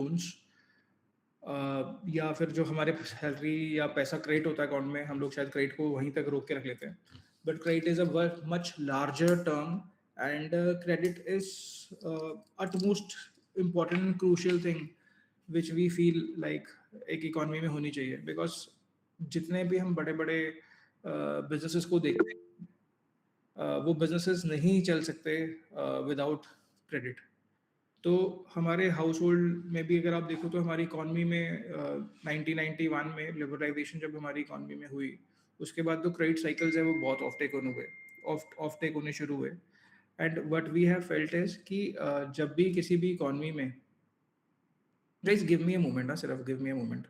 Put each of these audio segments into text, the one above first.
Loans या फिर जो हमारे सैलरी या पैसा क्रेडिट होता है अकाउंट में, हम लोग शायद क्रेडिट को वहीं तक रोक के रख लेते हैं. But credit is a much larger term, and credit is utmost important and crucial thing which we feel like एक इकोनॉमी में होनी चाहिए. बिकॉज जितने भी हम बड़े बड़े बिजनेसेस को देखते हैं, वो बिजनेसेस नहीं चल सकते विदाउट क्रेडिट. तो हमारे हाउस होल्ड में भी अगर आप देखो तो हमारी इकॉनमी में 1991 में लिबरलाइजेशन जब हमारी इकॉनमी में हुई, उसके बाद जो क्रेडिट साइकिल्स है वो बहुत ऑफ टेक होने शुरू हुए. And what we have felt is कि जब भी किसी भी इकॉनमी में, guys give me a moment, ना सिर्फ give me a moment.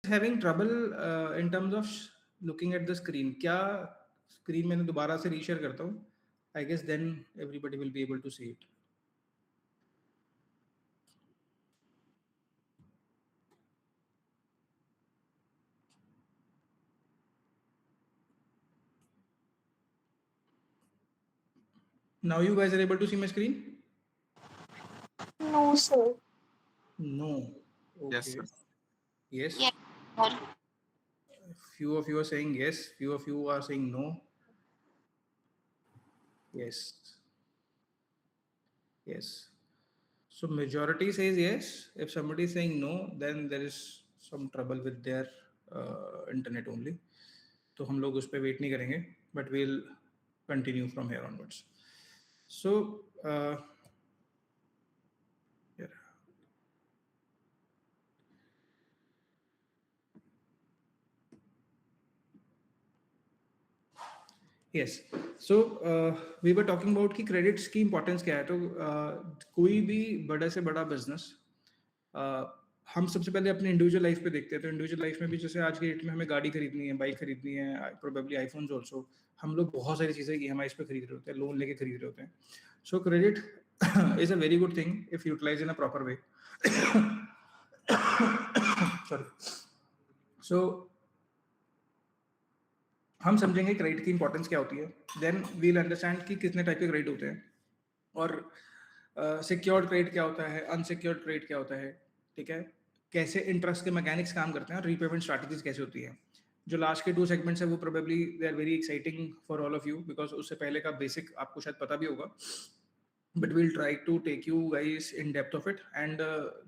Having trouble in terms of looking at the screen. क्या स्क्रीन मैंने दोबारा से रीशेयर करता हूँ? I guess then everybody will be able to see it. Now you guys are able to see my screen? No, sir. No. Okay. Yes, sir. Yes. Yes, sir. Few of you are saying yes. Few of you are saying no. Yes. Yes. So majority says yes. If somebody is saying no, then there is some trouble with their internet only. तो हम लोग उस पर wait नहीं करेंगे, but we'll continue from here onwards. So yeah. Yes. So we were talking about कि credits की importance क्या है. तो कोई भी बड़े से बड़ा बिजनेस, हम सबसे पहले अपने इंडिविजुअल लाइफ पे देखते हैं. तो इंडिविजुअल लाइफ में भी जैसे आज के डेट में हमें गाड़ी खरीदनी है, बाइक खरीदनी है, प्रोबेबली आईफोन्स ऑल्सो, हम लोग बहुत सारी चीज़ें EMIs पे खरीद रहे होते हैं, लोन लेके खरीद रहे होते हैं. So credit is a very good thing if utilize in a proper way. Sorry. So हम समझेंगे क्रेडिट की इंपॉर्टेंस क्या होती है, देन वील अंडरस्टैंड कि कितने टाइप के क्रेडिट होते हैं, और सिक्योर्ड क्रेडिट क्या होता है, अनसिक्योर्ड क्रेडिट क्या होता है, ठीक है, कैसे इंटरेस्ट के मैकेनिक्स काम करते हैं, और रीपेमेंट स्ट्रैटेजीज कैसे होती है. जो लास्ट के 2 सेगमेंट्स है वो probably they are very exciting for all of you, because उससे पहले का बेसिक आपको शायद पता भी होगा, but we'll try to take you guys in depth of it, and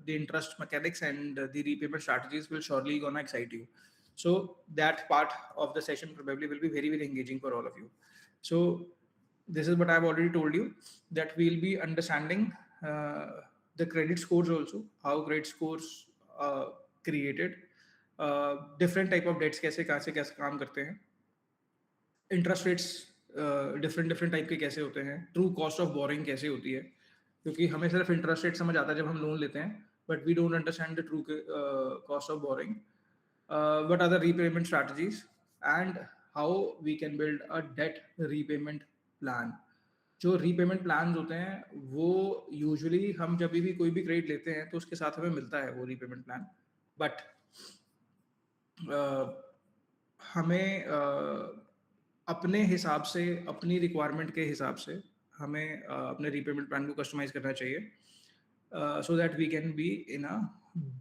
the interest mechanics and the repayment strategies will surely gonna excite you. So that part of the session probably will be very, very engaging for all of you. So this is what I've already told you, that we'll be understanding the credit scores also, how credit scores created, different type of debts कैसे काम करते हैं, interest rates different type के कैसे होते हैं, true cost of boring कैसे होती है, क्योंकि हमें सिर्फ इंटरेस्ट रेट समझ आता है जब हम लोन लेते हैं, but we don't understand the true cost of borrowing, what are the repayment strategies, and how we can build a debt repayment plan. जो रीपेमेंट प्लान होते हैं वो यूजुअली हम जब भी कोई भी क्रेडिट लेते हैं तो उसके साथ हमें मिलता है वो रीपेमेंट प्लान, बट हमें अपने हिसाब से, अपनी रिक्वायरमेंट के हिसाब से हमें अपने रीपेमेंट प्लान को कस्टमाइज करना चाहिए, so that we can be in a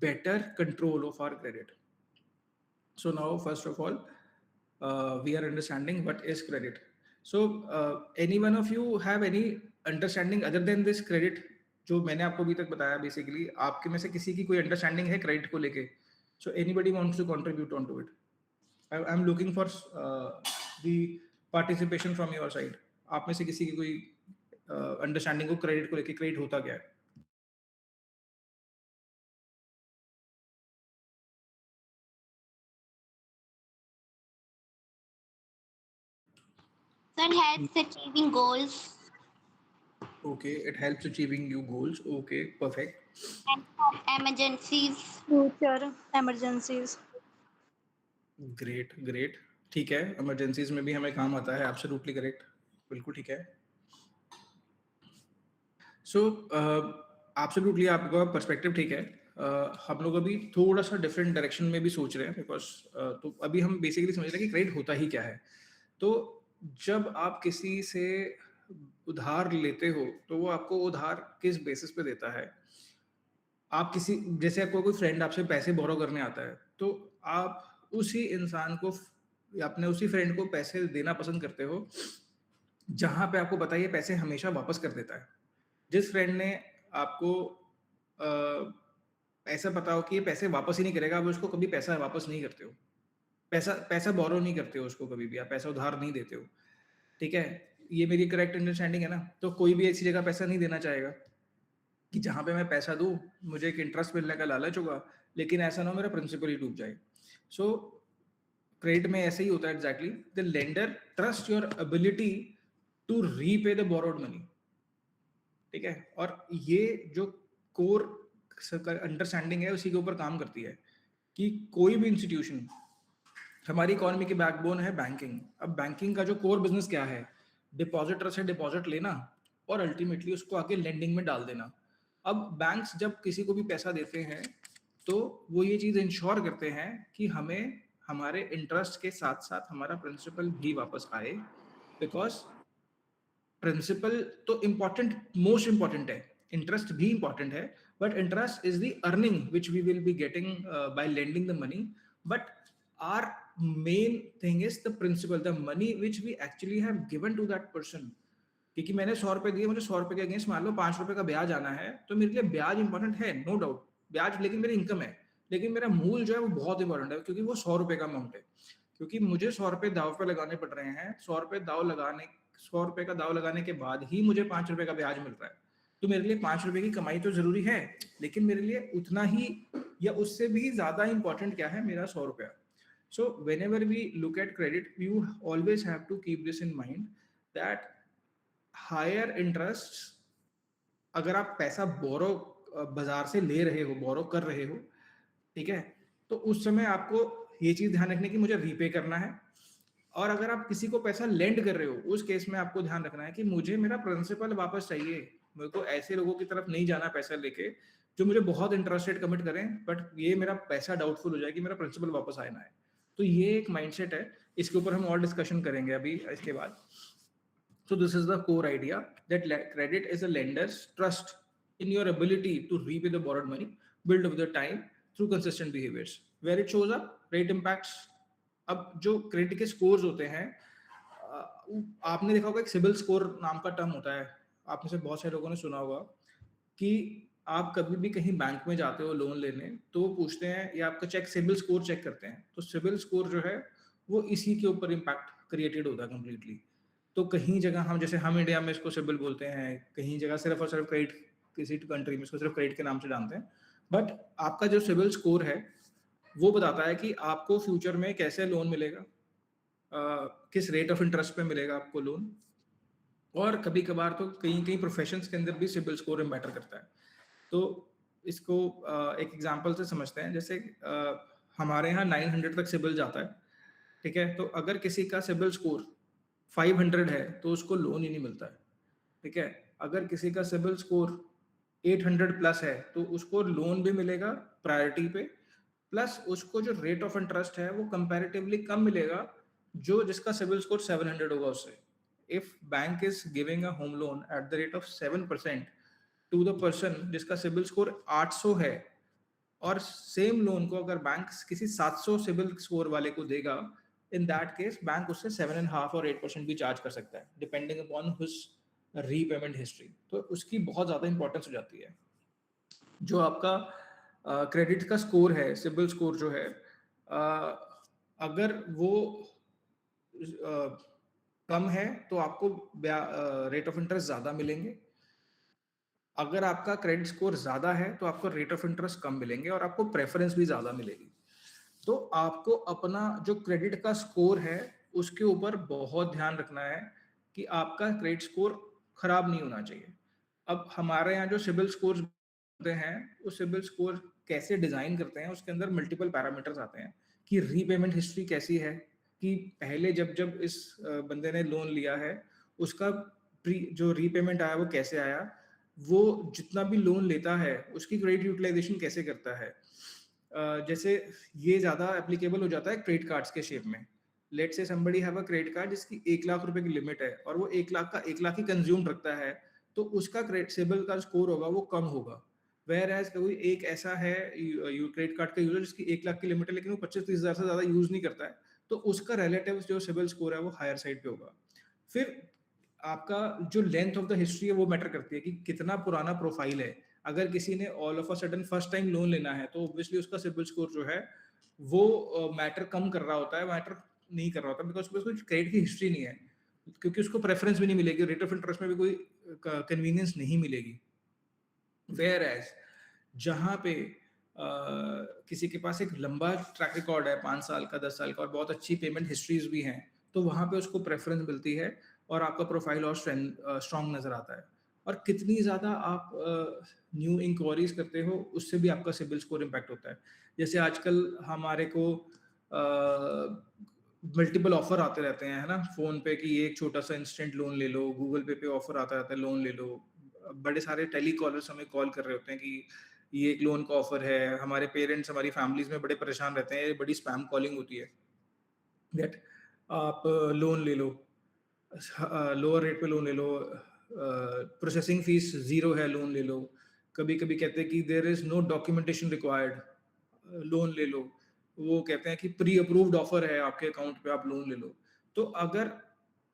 better control of our credit. So now first of all we are understanding what is credit. So any one of you have any understanding other than this credit? जो मैंने आपको अभी तक बताया, basically आपके में से किसी की कोई अंडरस्टैंडिंग है क्रेडिट को लेके? So anybody wants to contribute onto it? I'm looking for the participation from your side. आप में से किसी की कोई अंडरस्टैंडिंग हो क्रेडिट को लेके, क्रेडिट होता क्या है? Sir, helps achieving goals. Okay, it helps achieving your goals. Okay, perfect. emergencies. Future emergencies. Great great. ठीक है, इमरजेंसीज में भी हमें काम आता है, एब्सोल्युटली करेक्ट, बिल्कुल ठीक है। सो एब्सोल्युटली आपका पर्सपेक्टिव ठीक है। हम लोग अभी थोड़ा सा डिफरेंट डायरेक्शन में भी सोच रहे हैं, बिकॉज तो अभी हम बेसिकली समझ रहे हैं कि क्रेडिट होता ही क्या है। तो जब आप किसी से उधार लेते हो तो वो आपको उधार किस बेसिस पे देता है? आप किसी, जैसे आपको कोई फ्रेंड आपसे पैसे बोरो करने आता है, तो आप उसी इंसान को या अपने उसी फ्रेंड को पैसे देना पसंद करते हो जहां पे आपको पता है ये पैसे हमेशा वापस कर देता है। जिस फ्रेंड ने आपको ऐसा पता हो कि ये पैसे वापस ही नहीं करेगा, आप उसको कभी पैसा वापस नहीं करते हो, पैसा पैसा बोरो नहीं करते हो उसको कभी भी, आप पैसा उधार नहीं देते हो। ठीक है, ये मेरी करेक्ट अंडरस्टैंडिंग है ना? तो कोई भी ऐसी जगह पैसा नहीं देना चाहेगा कि जहां पे मैं पैसा दूं मुझे एक इंटरेस्ट मिलने का लालच होगा, लेकिन ऐसा ना हो मेरा प्रिंसिपल ही डूब जाए। सो क्रेडिट में ऐसे ही होता है exactly. The lender trust your ability to repay the borrowed money. ठीक है, और ये जो कोर अंडरस्टैंडिंग है उसी के ऊपर काम करती है कि कोई भी इंस्टीट्यूशन, हमारी इकोनॉमी की बैकबोन है बैंकिंग। अब बैंकिंग का जो कोर बिजनेस क्या है? डिपॉजिटर से डिपॉजिट लेना और अल्टीमेटली उसको आके लेंडिंग में डाल देना। अब बैंक्स जब किसी को भी पैसा देते हैं तो वो ये चीज इंश्योर करते हैं कि हमें हमारे इंटरेस्ट के साथ साथ हमारा प्रिंसिपल भी वापस आए, बिकॉज प्रिंसिपल तो इम्पॉर्टेंट, मोस्ट इम्पॉर्टेंट है, इंटरेस्ट भी इम्पॉर्टेंट है, but interest is the earning which we will be getting by lending the money. But our main thing is the principal, the money which we actually have given to that person. क्योंकि मैंने 100 रुपए दिए, मुझे 100 रुपए के against मान लो 5 रुपए का ब्याज आना है, तो मेरे लिए ब्याज इंपॉर्टेंट है, नो डाउट, ब्याज लेकिन मेरी इनकम है। लेकिन मेरा मूल जो है वो बहुत इंपॉर्टेंट है, क्योंकि वो 100 रुपए का अमाउंट है। क्योंकि मुझे 100 रुपए दाव पे लगाने पड़ रहे हैं, 100 रुपए दाव लगाने, 100 रुपए का दाव लगाने के बाद ही मुझे 5 रुपए का ब्याज मिल रहा है। तो मेरे लिए 5 रुपए की कमाई तो जरूरी है, लेकिन मेरे लिए उतना ही या उससे भी ज्यादा इंपॉर्टेंट क्या है? मेरा 100 रुपया। So whenever we look at credit, you always have to keep this in mind that higher interests, अगर आप पैसा बोरो बाजार से ले रहे हो, बोरो कर रहे हो, ठीक है, तो उस समय आपको ये चीज ध्यान रखने की मुझे रीपे करना है। और अगर आप किसी को पैसा लेंड कर रहे हो, उस केस में आपको ध्यान रखना है कि मुझे मेरा प्रिंसिपल वापस चाहिए। मेरे को ऐसे लोगों की तरफ नहीं जाना पैसा लेके जो मुझे बहुत इंटरेस्ट रेट कमिट करें, बट ये मेरा पैसा डाउटफुल हो जाए कि मेरा प्रिंसिपल वापस आए ना है। तो ये एक माइंडसेट है, इसके ऊपर हम और डिस्कशन करेंगे अभी इसके बाद। So this is the core idea that credit is a lender's trust in your ability to repay the borrowed money built over the time through consistent behaviors. Where it shows up, rate impacts. अब जो credit के scores होते हैं, आपने देखा होगा एक CIBIL score नाम का टर्म होता है, आप में से बहुत सारे लोगों ने सुना होगा कि आप कभी भी कहीं बैंक में जाते हो लोन लेने, तो वो पूछते हैं या आपका चेक सिबिल स्कोर चेक करते हैं। तो सिबिल स्कोर जो है वो इसी के ऊपर इम्पैक्ट क्रिएटेड होता है कंप्लीटली। तो कहीं जगह हम इंडिया में इसको सिबिल बोलते हैं, कहीं जगह सिर्फ और सिर्फ क्रेडिट, किसी कंट्री में इसको सिर्फ क्रेडिट के नाम से जानते हैं। बट आपका जो सिबिल स्कोर है वो बताता है कि आपको फ्यूचर में कैसे लोन मिलेगा, किस रेट ऑफ इंटरेस्ट पे मिलेगा आपको लोन। और कभी कभार तो कहीं कहीं प्रोफेशंस के अंदर भी सिबिल स्कोर मैटर करता है। तो इसको एक एग्जांपल से समझते हैं। जैसे हमारे यहाँ 900 तक सिबिल जाता है, ठीक है, तो अगर किसी का सिबिल स्कोर 500 है तो उसको लोन ही नहीं मिलता है। ठीक है, अगर किसी का सिबिल स्कोर 800 प्लस है तो उसको लोन भी मिलेगा प्रायोरिटी पे, प्लस उसको जो रेट ऑफ इंटरेस्ट है वो कंपैरेटिवली कम मिलेगा जो जिसका सिबिल स्कोर 700 होगा उससे। If bank is giving a home loan at the rate of 7% to the person जिसका सिबिल स्कोर 800 है, और सेम लोन को अगर बैंक किसी 700 सिबिल स्कोर वाले को देगा, इन दैट केस बैंक उससे 7.5 और 8% भी चार्ज कर सकता है depending upon his repayment history. तो उसकी बहुत ज्यादा इंपॉर्टेंस हो जाती है। जो आपका क्रेडिट का स्कोर है, सिबिल स्कोर जो है, अगर वो कम है तो आपको रेट ऑफ इंटरेस्ट ज्यादा मिलेंगे। अगर आपका क्रेडिट स्कोर ज्यादा है तो आपको रेट ऑफ इंटरेस्ट कम मिलेंगे और आपको प्रेफरेंस भी ज्यादा मिलेगी। तो आपको अपना जो क्रेडिट का स्कोर है उसके ऊपर बहुत ध्यान रखना है कि आपका क्रेडिट स्कोर खराब नहीं होना चाहिए। अब हमारे यहाँ जो सिबिल स्कोर्स होते हैं, वो सिबिल स्कोर कैसे डिज़ाइन करते हैं, उसके अंदर मल्टीपल पैरामीटर्स आते हैं कि रीपेमेंट हिस्ट्री कैसी है, कि पहले जब इस बंदे ने लोन लिया है, उसका जो रीपेमेंट आया वो कैसे आया, वो जितना भी लोन लेता है उसकी क्रेडिट यूटिलाइजेशन कैसे करता है। जैसे ये ज़्यादा एप्लीकेबल हो जाता है क्रेडिट कार्ड्स के शेप में। Let's say somebody have a credit card जिसकी 1 लाख रुपए की लिमिट है और वो 1 लाख का 1 लाख ही कंज्यूम रखता है, तो उसका क्रेडिट सिबिल का स्कोर होगा वो कम होगा। वेयर एज कोई एक ऐसा है क्रेडिट कार्ड का यूजर जिसकी 1 लाख की लिमिट है लेकिन वो 25-30 हज़ार से ज़्यादा यूज़ नहीं करता है, तो उसका रिलेटिव जो सिबिल स्कोर है वो हायर साइड पे होगा। फिर आपका जो लेंथ ऑफ द हिस्ट्री है वो मैटर करती है कि कितना पुराना प्रोफाइल है। अगर किसी ने all of a sudden first time loan लेना है तो ऑब्वियसली उसका सिबिल स्कोर जो है वो मैटर कम कर रहा होता है, मैटर नहीं कर रहा होता बिकॉज़ उसके पास कुछ क्रेडिट की हिस्ट्री नहीं है। क्योंकि उसको प्रेफ़रेंस भी नहीं मिलेगी, रेट ऑफ इंटरेस्ट में भी कोई कन्वीनियंस नहीं मिलेगी। वेयर एज जहाँ पे किसी के पास एक लंबा ट्रैक रिकॉर्ड है 5 साल का, 10 साल का और बहुत अच्छी पेमेंट हिस्ट्रीज भी हैं, तो वहाँ पे उसको प्रेफरेंस मिलती है और आपका प्रोफाइल और स्ट्रॉन्ग नज़र आता है। और कितनी ज़्यादा आप न्यू इंक्वायरीज करते हो उससे भी आपका सिबिल स्कोर इम्पैक्ट होता है। जैसे आजकल हमारे को मल्टीपल ऑफर आते रहते हैं, है ना, फ़ोन पे कि ये एक छोटा-सा इंस्टेंट लोन ले लो, गूगल पे पे ऑफर आता रहता है लोन ले लो। बड़े सारे टेलीकॉलर्स हमें कॉल कर रहे होते हैं कि ये एक लोन का ऑफर है। हमारे पेरेंट्स हमारी फैमिलीज़ में बड़े परेशान रहते हैं, ये बड़ी स्पैम कॉलिंग होती है दैट आप लोन ले लो, लोअर रेट पे लोन ले लो, प्रोसेसिंग फीस ज़ीरो है, लोन ले लो। कभी-कभी कहते हैं कि there is no documentation required, loan ले लो। वो कहते हैं कि प्री अप्रूव्ड ऑफर है आपके अकाउंट पे, आप लोन ले लो। तो अगर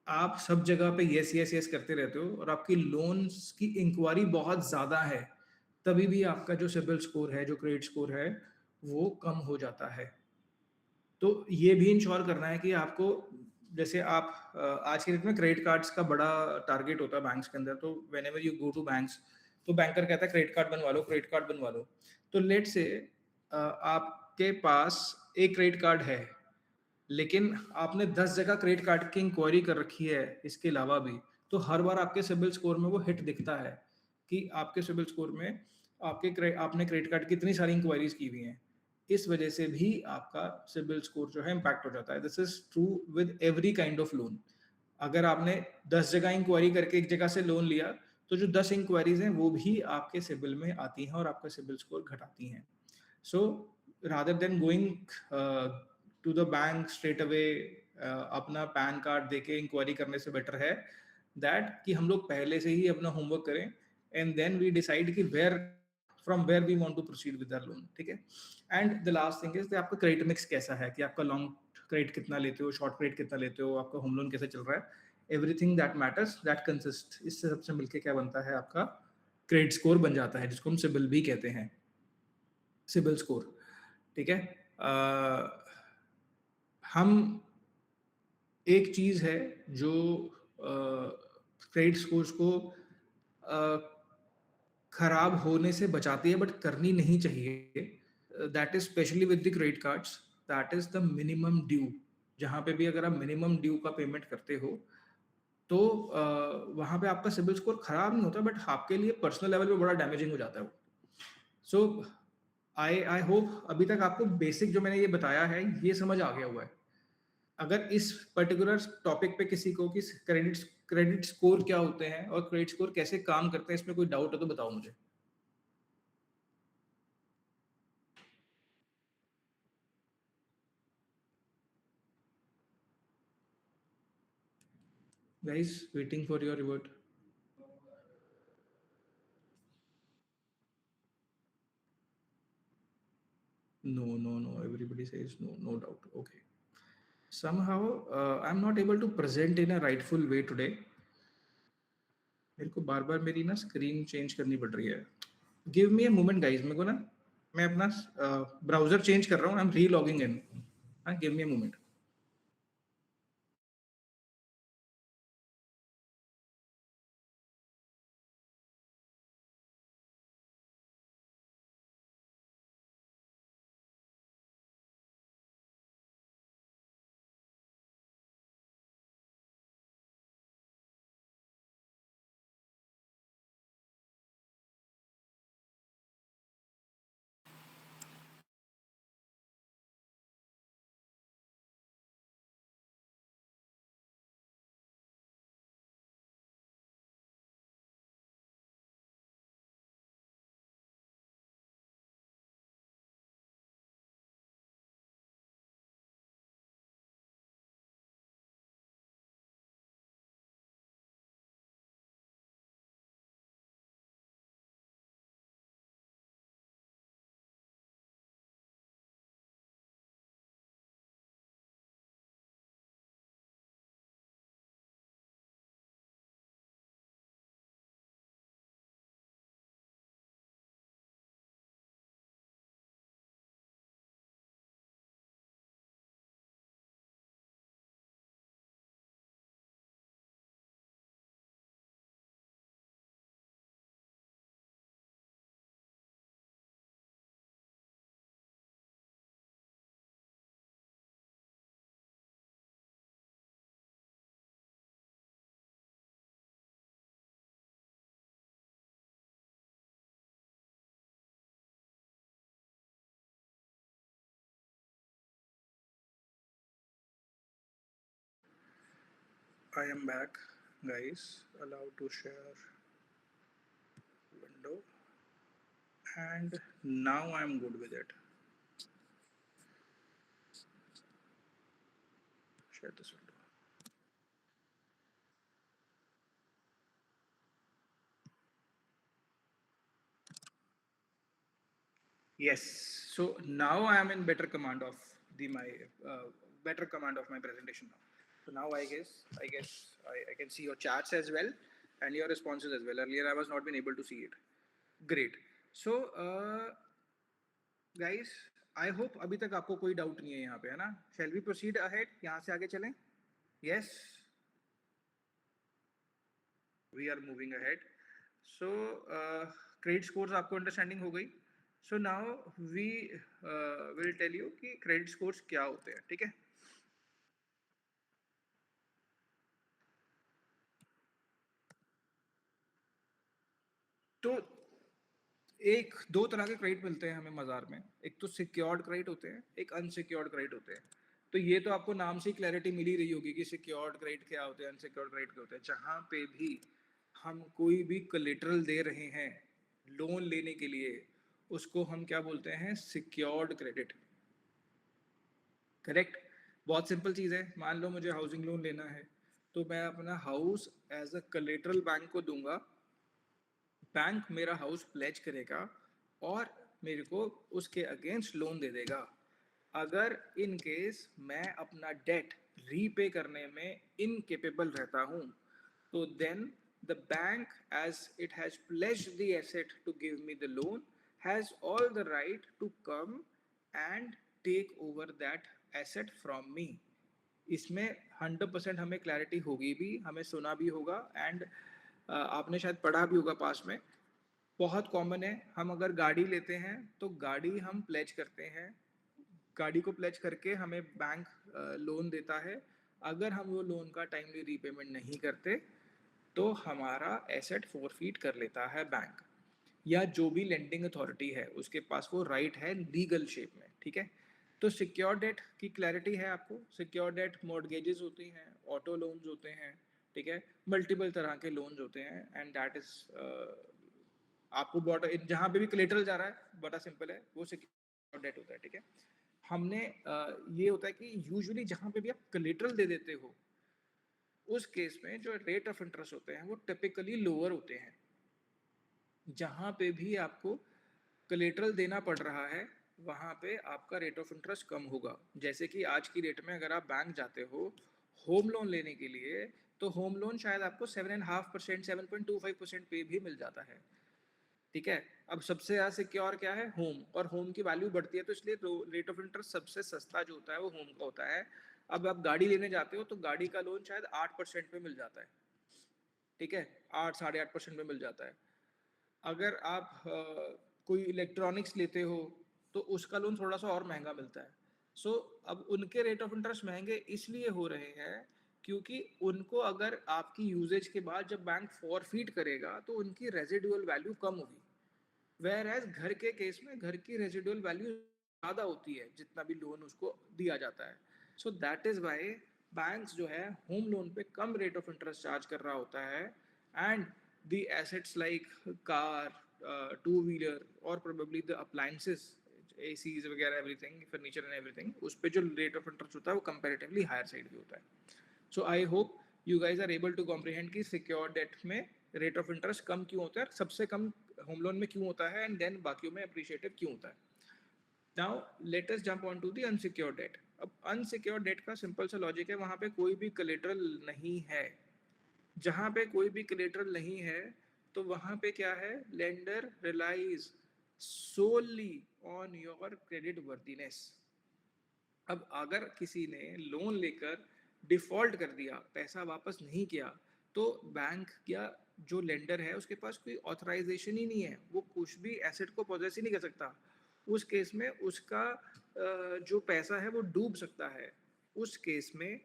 आप सब जगह पे येस, येस, येस करते रहते हो और आपकी लोन्स की इंक्वायरी बहुत ज़्यादा है, तभी भी आपका जो सिबिल स्कोर है, जो क्रेडिट स्कोर है, वो कम हो जाता है। तो ये भी इंश्योर करना है कि आपको, जैसे आप आज के डेट में क्रेडिट कार्ड्स का बड़ा टारगेट होता है बैंक्स के अंदर, तो whenever you go to banks, तो बैंकर कहता है क्रेडिट कार्ड बनवा लो, क्रेडिट कार्ड बनवा लो। तो लेट्स से आपके पास एक क्रेडिट कार्ड है, लेकिन आपने 10 जगह क्रेडिट कार्ड की इंक्वायरी कर रखी है इसके अलावा भी, तो हर बार आपके सिबिल स्कोर में वो हिट दिखता है कि आपके सिबिल स्कोर में आपने क्रेडिट कार्ड की इतनी सारी इंक्वायरीज की हुई हैं। इस वजह से भी आपका सिबिल स्कोर जो है इम्पैक्ट हो जाता है। This is true with every kind of loan. अगर आपने 10 जगह इंक्वायरी करके एक जगह से लोन लिया, तो जो 10 इंक्वायरीज हैं वो भी आपके सिबिल में आती हैं और आपका सिबिल स्कोर घटाती हैं। So rather than going to the bank straight away, अपना पैन कार्ड देके इंक्वायरी करने से बेटर है दैट कि हम लोग पहले से ही अपना होमवर्क करें एंड देन वी डिसाइड कि where we want to proceed with our loan. ठीक है। And the last thing is आपका क्रेडिट मिक्स कैसा है, कि आपका लॉन्ग क्रेडिट कितना लेते हो, शॉर्ट क्रेडिट कितना लेते हो, आपका होम लोन कैसे चल रहा है। Everything that matters, that consist, इससे सबसे मिलके क्या बनता है, आपका क्रेडिट स्कोर बन जाता है, जिसको हम सिबिल भी कहते हैं, सिबिल स्कोर। ठीक है। हम एक चीज है जो क्रेडिट स्कोर्स को खराब होने से बचाती है बट करनी नहीं चाहिए। That is specially with the credit cards, that is the minimum due. जहां पे भी अगर आप मिनिमम ड्यू का पेमेंट करते हो, तो वहां पे आपका सिबिल स्कोर खराब नहीं होता, बट आपके लिए पर्सनल लेवल पे बड़ा डैमेजिंग हो जाता है। सो आई होप अभी तक आपको बेसिक जो मैंने ये बताया है ये समझ आ गया हुआ है। अगर इस पर्टिकुलर टॉपिक पे किसी को कि क्रेडिट स्कोर क्या होते हैं और क्रेडिट स्कोर कैसे काम करते हैं, इसमें कोई डाउट है तो बताओ मुझे। Guys, waiting for your revert. No, everybody says no, no doubt. Okay. Somehow I'm not able to present in a rightful way today. मेरे को बार बार मेरी ना स्क्रीन चेंज करनी पड़ रही है। Give me a moment guys, मेरे को ना, मैं अपना ब्राउजर चेंज कर रहा हूँ, आई एम री लॉगिंग इन। हाँ, give me a moment. I am back, guys. Allowed to share window, and now I'm good with it. Share this window. Yes. So now I am in better command of better command of my presentation now. So now I can see your charts as well and your responses as well. Earlier I was not been able to see it. Great. So guys, I hope अभी तक आपको कोई doubt नहीं है यहाँ पे, है ना? Shall we proceed ahead? यहाँ से आगे चलें? Yes. We are moving ahead. So credit scores आपको अंडरस्टैंडिंग हो गई. So now we will tell you कि credit scores क्या होते हैं, ठीक है? तो एक दो तरह के क्रेडिट मिलते हैं हमें बाजार में. एक तो सिक्योर्ड क्रेडिट होते हैं, एक अनसिक्योर्ड क्रेडिट होते हैं. तो ये तो आपको नाम से क्लैरिटी मिल ही रही होगी कि सिक्योर्ड क्रेडिट क्या होते हैं, अनसिक्योर्ड क्रेडिट क्या होते हैं. जहां पे भी हम कोई भी कोलेटरल दे रहे हैं लोन लेने के लिए, उसको हम क्या बोलते हैं? Secured credit. करेक्ट. बहुत सिंपल चीज़ है. मान लो मुझे हाउसिंग लोन लेना है, तो मैं अपना house as a collateral bank को दूंगा. बैंक मेरा हाउस प्लेज करेगा और मेरे को उसके अगेंस्ट लोन दे देगा. अगर इन केस मैं अपना डेट रीपे करने में इनकेपेबल रहता हूं, तो then the bank, as it has pledged the asset to give me the loan, has all the right to come and take over that asset from me. इसमें 100% हमें clarity होगी भी, हमें सुना भी होगा एंड आपने शायद पढ़ा भी होगा पास में. बहुत कॉमन है. हम अगर गाड़ी लेते हैं तो गाड़ी हम प्लेज करते हैं. गाड़ी को प्लेज करके हमें बैंक लोन देता है. अगर हम वो लोन का टाइमली रीपेमेंट नहीं करते तो हमारा एसेट फोरफीट कर लेता है बैंक, या जो भी लेंडिंग अथॉरिटी है उसके पास वो राइट है लीगल शेप में. ठीक है. तो सिक्योर डेट की क्लैरिटी है आपको. सिक्योर डेट मॉर्गेजेस होती हैं, ऑटो लोन्स होते हैं, ठीक है, मल्टीपल तरह के लोन्स होते हैं. एंड दैट इज आपको जहाँ पे भी कोलेटरल जा रहा है, बड़ा सिंपल है, वो सिक्योर डेट होता है. ठीक है. हमने ये होता है कि यूजुअली जहाँ पे भी आप कोलेटरल दे देते हो, उस केस में जो रेट ऑफ इंटरेस्ट होते हैं वो टिपिकली लोअर होते हैं. जहाँ पे भी आपको कोलेटरल देना पड़ रहा है, वहाँ पे आपका रेट ऑफ इंटरेस्ट कम होगा. जैसे कि आज की डेट में अगर आप बैंक जाते हो होम लोन लेने के लिए, तो होम लोन शायद आपको 7.5%, 7.25% पे भी मिल जाता है. ठीक है. अब सबसे ज़्यादा सिक्योर क्या है? होम. और होम की वैल्यू बढ़ती है, तो इसलिए रेट ऑफ इंटरेस्ट सबसे सस्ता जो होता है वो होम का होता है. अब आप गाड़ी लेने जाते हो तो गाड़ी का लोन शायद 8% पे मिल जाता है. ठीक है. 8-8.5% पे मिल जाता है. अगर आप कोई इलेक्ट्रॉनिक्स लेते हो तो उसका लोन थोड़ा सा और महंगा मिलता है. सो अब उनके रेट ऑफ इंटरेस्ट महंगे इसलिए हो रहे हैं क्योंकि उनको अगर आपकी यूजेज के बाद जब बैंक फॉरफीट करेगा तो उनकी रेजिडुअल वैल्यू कम होगी. वेयर एज घर के केस में घर की रेजिडुअल वैल्यू ज़्यादा होती है जितना भी लोन उसको दिया जाता है. So that is why banks जो है होम लोन पे कम रेट ऑफ इंटरेस्ट चार्ज कर रहा होता है. And the assets like car, two wheeler और प्रोबेबली द अप्लायंसेस, एसीज वगैरह, एवरीथिंग, फर्नीचर एंड एवरीथिंग, उस पर जो रेट ऑफ इंटरेस्ट होता है वो कंपेरेटिवली हायर साइड भी होता है. So I hope you guys are able to comprehend कि सिक्योर डेट में रेट ऑफ इंटरेस्ट कम क्यों होता है, सबसे कम होम लोन में क्यों होता है, एंड देन बाकियों में अप्रिशिएटिव क्यों होता है. Now let us jump on to the unsecure debt. अब अनसिक्योर डेट का सिंपल सा लॉजिक है, वहां पे कोई भी कोलेटरल नहीं है. जहां पे कोई भी कोलेटरल नहीं है तो वहां पे क्या है? Lender relies solely on your credit worthiness. अब अगर किसी ने लोन लेकर डिफॉल्ट कर दिया, पैसा वापस नहीं किया, तो बैंक या जो लेंडर है उसके पास कोई ऑथराइजेशन ही नहीं है, वो कुछ भी एसेट को पोजेस ही नहीं कर सकता. उस केस में उसका जो पैसा है वो डूब सकता है. उस केस में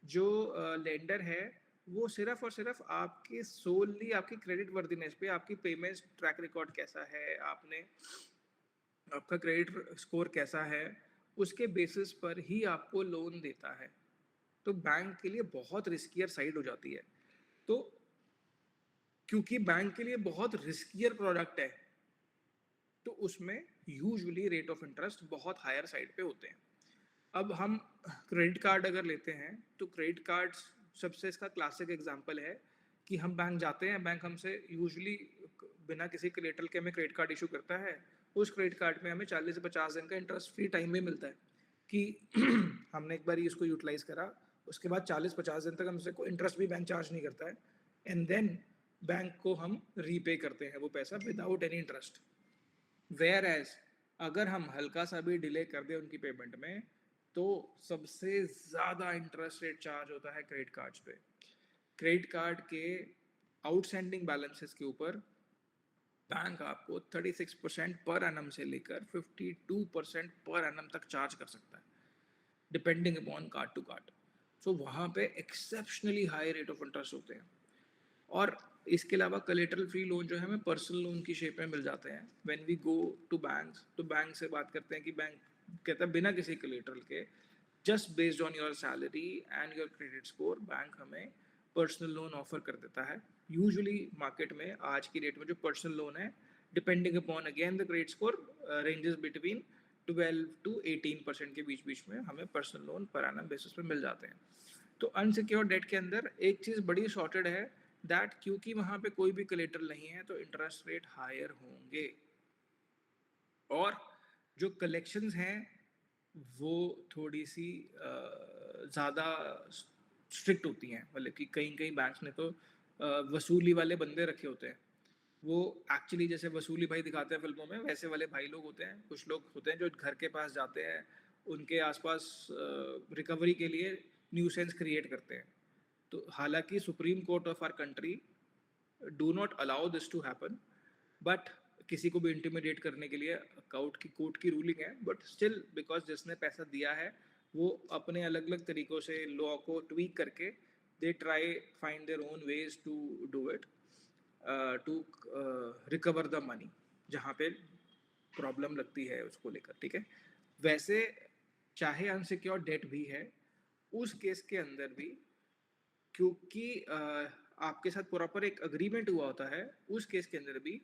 जो लेंडर है वो सिर्फ और सिर्फ आपके सोलली आपकी क्रेडिट वर्दीनेस पे, आपकी पेमेंट ट्रैक रिकॉर्ड कैसा है, आपका क्रेडिट स्कोर कैसा है, उसके बेसिस पर ही आपको लोन देता है. तो बैंक के लिए बहुत रिस्कियर साइड हो जाती है। तो क्योंकि बैंक के लिए बहुत रिस्कियर प्रोडक्ट है, तो उसमें यूजुअली रेट ऑफ इंटरेस्ट बहुत हायर साइड पे होते हैं। अब हम क्रेडिट कार्ड अगर लेते हैं, तो क्रेडिट कार्ड सबसे इसका क्लासिक एग्जांपल है कि हम बैंक जाते हैं, बैंक हमसे यूजुअली बिना किसी कोलेटरल के हमें क्रेडिट कार्ड इशू करता है। उस क्रेडिट कार्ड में हमें 40 से 50 दिन का इंटरेस्ट फ्री टाइम में मिलता है कि हमने एक बार इसको यूटिलाइज करा, उसके बाद 40-50 दिन तक हमसे कोई इंटरेस्ट भी बैंक चार्ज नहीं करता है, एंड देन बैंक को हम रीपे करते हैं वो पैसा without any interest. Whereas अगर हम हल्का सा भी डिले कर दें उनकी पेमेंट में, तो सबसे ज़्यादा इंटरेस्ट रेट चार्ज होता है क्रेडिट कार्ड्स पे। क्रेडिट कार्ड के आउटस्टैंडिंग बैलेंसेस के ऊपर बैंक आपको 36% पर एनम से लेकर 52% पर एनम तक चार्ज कर सकता है, depending upon card to card. So वहाँ पे exceptionally high rate of interest होते हैं। और इसके अलावा कोलेटरल फ्री लोन जो है हमें पर्सनल लोन की शेप में मिल जाते हैं। When we go to banks, तो बैंक से बात करते हैं कि बैंक कहता है बिना किसी कोलेटरल के, just based on your salary and your credit score, bank हमें पर्सनल लोन ऑफर कर देता है। यूजुअली मार्केट में आज की डेट में जो पर्सनल लोन है, depending upon again the credit score, ranges between 12 to 18% के बीच बीच में हमें personal loan per annum basis पे मिल जाते हैं। तो अनसिक्योर्ड डेट के अंदर एक चीज़ बड़ी शॉर्टेड है, दैट क्योंकि वहां पे कोई भी कोलेटरल नहीं है, तो इंटरेस्ट रेट हायर होंगे। और जो कलेक्शंस हैं वो थोड़ी सी ज़्यादा स्ट्रिक्ट होती हैं, मतलब कि कई कई बैंक्स ने तो वसूली वाले बंदे रखे होते हैं। वो एक्चुअली जैसे वसूली भाई दिखाते हैं फिल्मों में, वैसे वाले भाई लोग होते हैं। कुछ लोग होते हैं जो घर के पास जाते हैं, उनके आसपास रिकवरी के लिए न्यूसेंस क्रिएट करते हैं। तो हालांकि Supreme Court of our country do not allow this to happen, but किसी को भी इंटिमिडेट करने के लिए कोर्ट की रूलिंग है, बट स्टिल बिकॉज जिसने पैसा दिया है वो अपने अलग अलग तरीकों से लॉ को ट्वीक करके they try find their own ways to do it, to recover the money जहाँ पे प्रॉब्लम लगती है उसको लेकर। ठीक है, वैसे चाहे अनसिक्योर डेट भी है, उस केस के अंदर भी क्योंकि आपके साथ प्रॉपर एक अग्रीमेंट हुआ होता है, उस केस के अंदर भी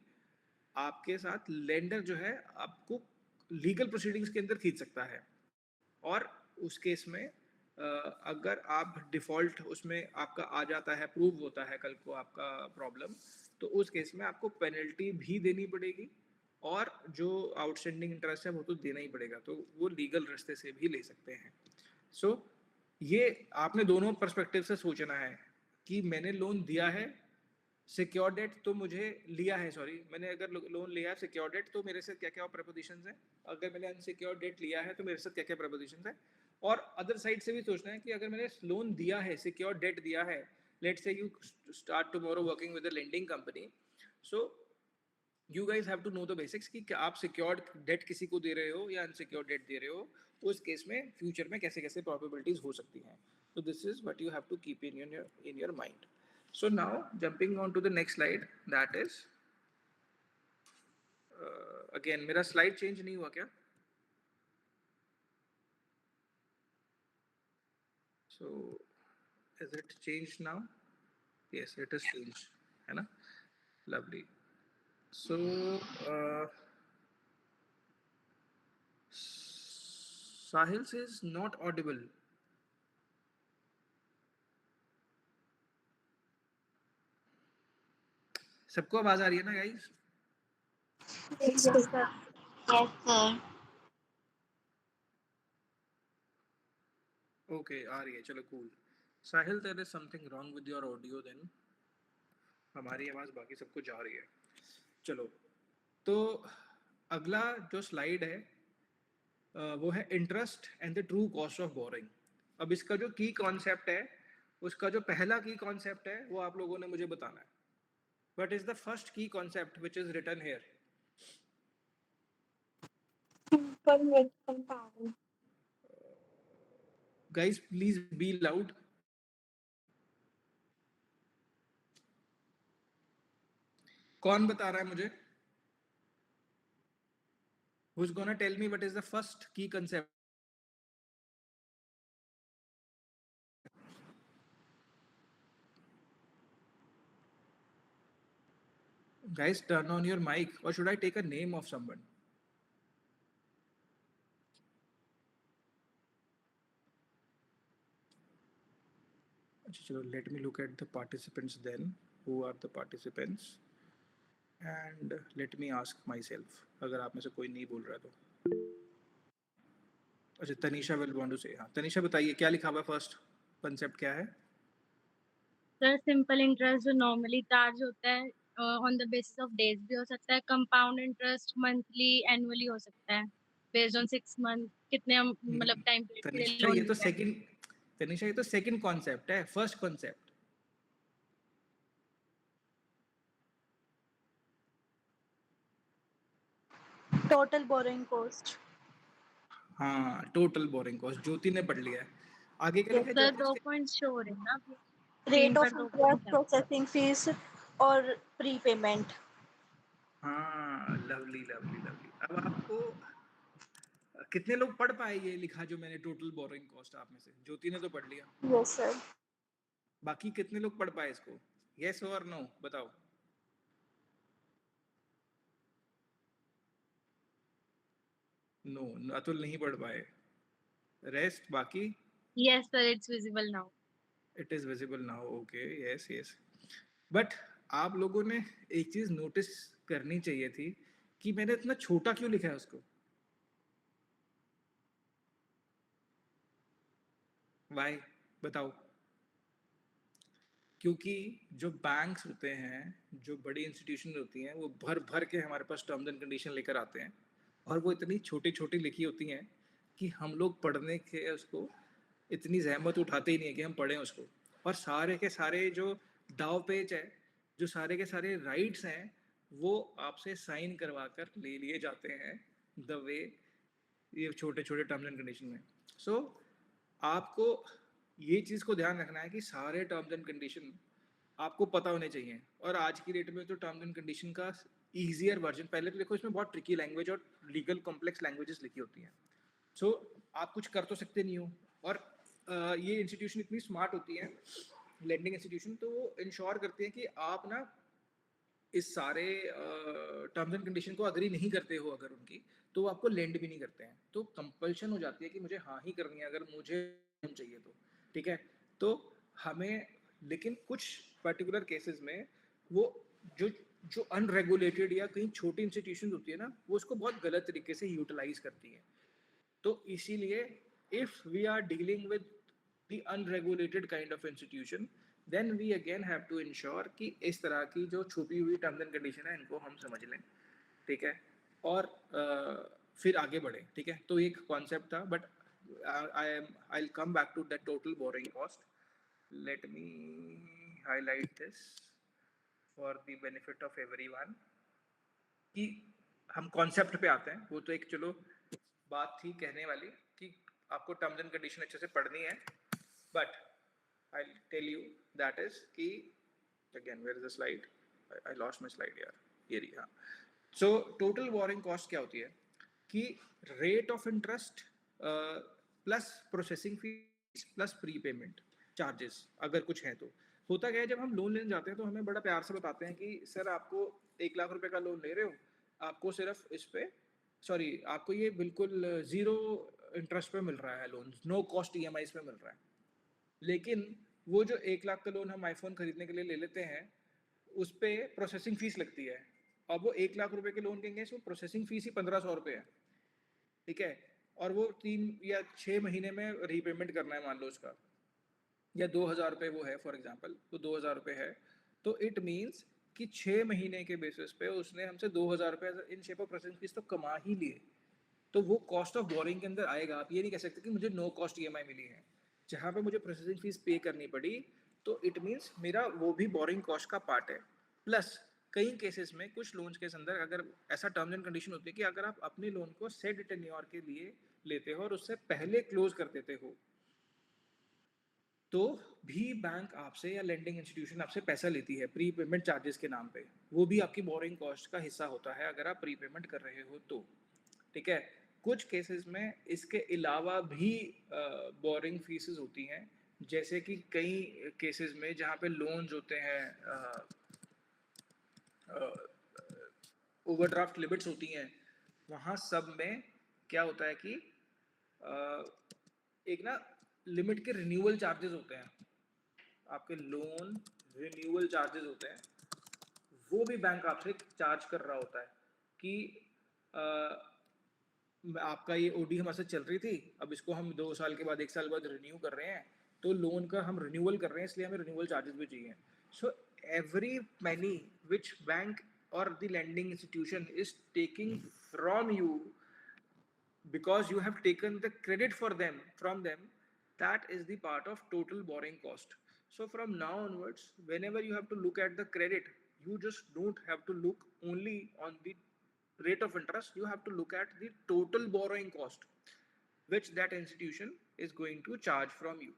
आपके साथ लेंडर जो है आपको लीगल प्रोसीडिंग्स के अंदर खींच सकता है। और उस केस में अगर आप डिफॉल्ट उसमें आपका आ जाता है, प्रूव होता है कल को आपका प्रॉब्लम, तो उस केस में आपको पेनल्टी भी देनी पड़ेगी, और जो आउटस्टैंडिंग इंटरेस्ट है वो तो देना ही पड़ेगा। तो वो लीगल रास्ते से भी ले सकते हैं। सो ये आपने दोनों पर्सपेक्टिव से सोचना है कि मैंने लोन दिया है, सिक्योर डेट तो मुझे लिया है, सॉरी मैंने अगर लोन लिया है सिक्योर डेट, तो मेरे साथ क्या क्या प्रपोजिशंस हैं, अगर मैंने अनसिक्योर डेट लिया है तो मेरे साथ क्या क्या प्रपोजिशंस हैं। और अदर साइड से भी सोचना है कि अगर मैंने लोन दिया है, सिक्योर डेट दिया है, let's say you start tomorrow working with a lending company, so you guys have to know the basics कि आप सिक्योर्ड डेट किसी को दे रहे हो या अनसिक्योर्ड डेट दे रहे हो, उस केस में फ्यूचर में कैसे कैसे प्रोबेबिलिटीज हो सकती हैं। तो this is what you have to keep in your mind. So now jumping on to the next slide, that is again मेरा slide change नहीं हुआ क्या? So is it changed now? Yes, it is changed, है ना? Lovely. So Sahil says not audible. सबको आवाज आ रही है ना guys? Yes, sir. Yes, sir. Okay, आ रही है, चलो cool. Sahil, there is something wrong with your audio then. हमारी आवाज बाकी सबको जा रही है। चलो, तो अगला जो स्लाइड है वो है interest and the true cost of boring. अब इसका जो की कॉन्सेप्ट है, उसका जो पहला की कॉन्सेप्ट है वो आप लोगों ने मुझे बताना है। What is the first key concept which is written here? Simple with compound. Guys please be loud. कौन बता रहा है मुझे? Who is gonna tell me what is the first key concept? Guys, turn on your mic, or should I take a name of someone? Let me look at the participants then. Who are the participants? And let me ask myself. अगर आप में से कोई नहीं बोल रहा तो अच्छा, तनीषा विल वांट टू से। हाँ, तनीषा बताइए क्या लिखा हुआ है, फर्स्ट कंसेप्ट क्या है? सर सिंपल इंटरेस्ट जो नॉर्मली चार्ज होता है on the basis of days भी हो सकता है, कंपाउंड इंटरेस्ट मंथली एनुअली हो सकता है बेस्ड ऑन 6 मंथ कितने हम मतलब टाइम पीरियड के लिए तनीषा लोन ये तो लेते हैं। सेकंड, तनीषा ये तो सेकंड कॉन्सेप्ट है, first concept total borrowing cost. हाँ, टोटल बोरिंग कॉस्ट ज्योति ने पढ़ लिया है। आगे क्या लिखा है सर ज्योति? 2 पॉइंट्स शो हो रहे हैं ना अभी। रेट ऑफ 3 पर 2 इंटरेस्ट, पॉइंट है। प्रोसेसिंग फीस और प्रीपेमेंट। हाँ, लवली लवली लवली। अब आपको कितने लोग पढ़ पाए ये लिखा जो मैंने, टोटल बोरिंग कॉस्ट? आप में से ज्योति ने तो पढ़ लिया, यस सर। बाकी कितने लोग पढ़ पाए इसको? यस और नो बताओ। नो, अतुल नहीं पढ़ पाए। रेस्ट बाकी? Yes sir, it's visible now. It is visible now, okay, yes yes. But आप लोगों ने एक चीज नोटिस करनी चाहिए थी कि मैंने इतना छोटा क्यों लिखा है उसको। वाई बताओ? क्योंकि जो बैंक्स होते हैं, जो बड़ी इंस्टीट्यूशन होती हैं, वो भर भर के हमारे पास टर्म्स एंड कंडीशन लेकर आते हैं, और वो इतनी छोटी छोटी लिखी होती हैं कि हम लोग पढ़ने के उसको इतनी जहमत उठाते ही नहीं है कि हम पढ़ें उसको। और सारे के सारे जो दाव पेच है, जो सारे के सारे राइट्स हैं, वो आपसे साइन करवा कर ले लिए जाते हैं द वे ये छोटे छोटे टर्म्स एंड कंडीशन में। सो आपको ये चीज़ को ध्यान रखना है कि सारे टर्म्स एंड कंडीशन आपको पता होने चाहिए। और आज की डेट में तो टर्म्स एंड कंडीशन का ईजियर वर्जन, पहले तो देखो इसमें बहुत ट्रिकी लैंग्वेज और लीगल कॉम्प्लेक्स लैंग्वेजेस लिखी होती हैं। सो आप कुछ कर तो सकते नहीं हो। और ये इंस्टीट्यूशन इतनी स्मार्ट होती है, लेंडिंग इंस्टीट्यूशन, तो वो इंश्योर करती है कि आप ना इस सारे टर्म्स एंड कंडीशन को अग्री नहीं करते हो अगर उनकी, तो वो आपको लेंड भी नहीं करते हैं। तो कंपल्शन हो जाती है कि मुझे हाँ ही करनी है अगर मुझे चाहिए तो, ठीक है। तो हमें, लेकिन कुछ पर्टिकुलर केसेस में वो जो जो अनरेगुलेटेड या कहीं छोटी इंस्टीट्यूशन होती है ना, वो उसको बहुत गलत तरीके से यूटिलाइज करती है। तो इसीलिए if we are dealing with the unregulated kind of institution, then we again have to ensure कि इस तरह की जो छुपी हुई टर्म्स एंड कंडीशन है इनको हम समझ लें, ठीक है, और फिर आगे बढ़े, ठीक है। तो एक कॉन्सेप्ट था, but I will come back to that total borrowing cost. Let me highlight this for the benefit of everyone कि हम कॉन्सेप्ट पे आते हैं। वो तो एक चलो बात थी कहने वाली कि आपको टर्म्स एंड कंडीशन अच्छे से पढ़नी है, but I tell you that is कि again where is the slide, I lost my slide यार, ये रही। हाँ, सो टोटल बोरिंग कॉस्ट क्या होती है कि rate of interest plus processing fees plus pre payment charges अगर कुछ है। तो होता क्या है, जब हम लोन लेने जाते हैं तो हमें बड़ा प्यार से बताते हैं कि सर आपको 1 लाख रुपए का लोन ले रहे हो, आपको सिर्फ इस पे, सॉरी, आपको ये बिल्कुल जीरो इंटरेस्ट पे मिल रहा है लोन, नो कॉस्ट ईएमआई पे मिल रहा है। लेकिन वो जो 1 लाख का लोन हम आईफोन खरीदने के लिए ले लेते हैं, उस पर प्रोसेसिंग फीस लगती है। अब वो 1 लाख रुपए के लोन के अगेंस्ट वो प्रोसेसिंग फीस ही 1500 रुपये है, ठीक है। और वो 3 या 6 महीने में रीपेमेंट करना है मान लो उसका, या 2000 रुपये वो है फॉर एग्जाम्पल, तो 2000 रुपये है, तो इट मीन्स कि 6 महीने के बेसिस पे उसने हमसे 2000 रुपये in shape of processing fees तो कमा ही लिए। तो वो कॉस्ट ऑफ बोरिंग के अंदर आएगा। आप ये नहीं कह सकते कि मुझे नो कॉस्ट ईएमआई मिली है। जहाँ पे मुझे प्रोसेसिंग फीस पे करनी पड़ी, तो इट मीन्स मेरा वो भी बोरिंग कॉस्ट का पार्ट है। प्लस कई केसेस में कुछ लोन्स के अंदर अगर ऐसा टर्म्स एंड कंडीशन होती है कि अगर आप अपने लोन को सेड टेन्योर के लिए लेते हो और उससे पहले क्लोज कर देते हो, तो भी बैंक आपसे या लेंडिंग इंस्टीट्यूशन आपसे पैसा लेती है प्री पेमेंट चार्जेस के नाम पे। वो भी आपकी बोरिंग कॉस्ट का हिस्सा होता है अगर आप प्री पेमेंट कर रहे हो तो, ठीक है। कुछ केसेस में इसके अलावा भी बोरिंग फीसेस होती हैं, जैसे कि कई केसेस में जहाँ पे लोन्स होते हैं ओवरड्राफ्ट लिमिट्स होती हैं, वहाँ सब में क्या होता है कि एक ना लिमिट के रिन्यूअल चार्जेस होते हैं, आपके लोन रिन्यूअल चार्जेस होते हैं, वो भी बैंक आपसे चार्ज कर रहा होता है कि आपका ये ओडी हमारे साथ चल रही थी, अब इसको हम 2 साल के बाद 1 साल बाद रिन्यू कर रहे हैं, तो लोन का हम रिन्यूअल कर रहे हैं, इसलिए हमें रिन्यूअल चार्जेस भी चाहिए. So every money which bank or the lending institution is taking from you because you have taken the credit for them from them, that is the part of total borrowing cost. So from now onwards, whenever you have to look at the credit, you just don't have to look only on the rate of interest, you have to look at the total borrowing cost which that institution is going to charge from you.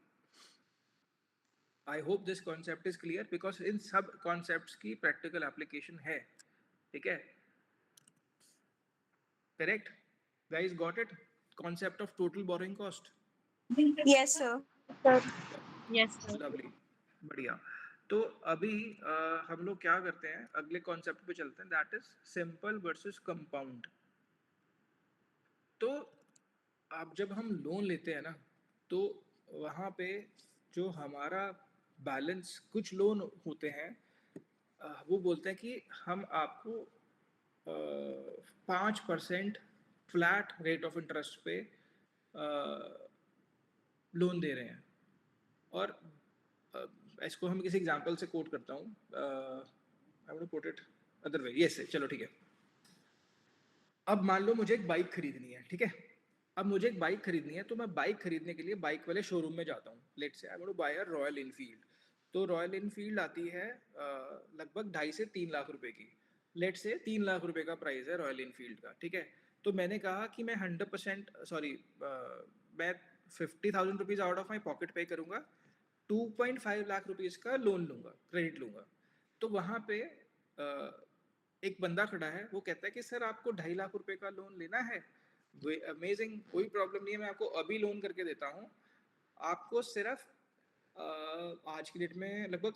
I hope this concept is clear because in सब concepts की practical application है, ठीक है? Correct? Guys got it? Concept of total borrowing cost. Yes, sir. Yes, sir. Lovely. बढ़िया. तो अभी हम लोग क्या करते हैं, अगले कॉन्सेप्ट पे चलते हैं, that is simple versus compound. तो अब जब हम लोन लेते हैं ना, तो वहाँ पे जो हमारा बैलेंस, कुछ लोन होते हैं वो बोलते हैं कि हम आपको 5% फ्लैट रेट ऑफ इंटरेस्ट पे लोन दे रहे हैं. और इसको हम किसी एग्जांपल से कोट करता हूँ, I will quote it other way. Yes, चलो ठीक है. अब मान लो मुझे एक बाइक खरीदनी है, ठीक है? अब मुझे एक बाइक खरीदनी है, तो मैं बाइक खरीदने के लिए बाइक वाले शोरूम में जाता हूँ. Let's say I want to buy a Royal Enfield. तो रॉयल इनफील्ड आती है लगभग 2.5 से 3 लाख रुपए की. लेट्स से 3 लाख रुपए का प्राइस है रॉयल इनफील्ड का, ठीक है? तो मैंने कहा कि मैं 100% सॉरी मैं 50,000 rupees out of my pocket पे करूंगा, 2.5 लाख रुपीज का लोन लूंगा, क्रेडिट लूंगा. तो वहां पे एक बंदा खड़ा है, वो कहता है कि सर आपको 2.5 लाख रुपए का लोन लेना है, अमेजिंग, कोई प्रॉब्लम नहीं है, मैं आपको अभी लोन करके देता हूँ. आपको सिर्फ आज की डेट में लगभग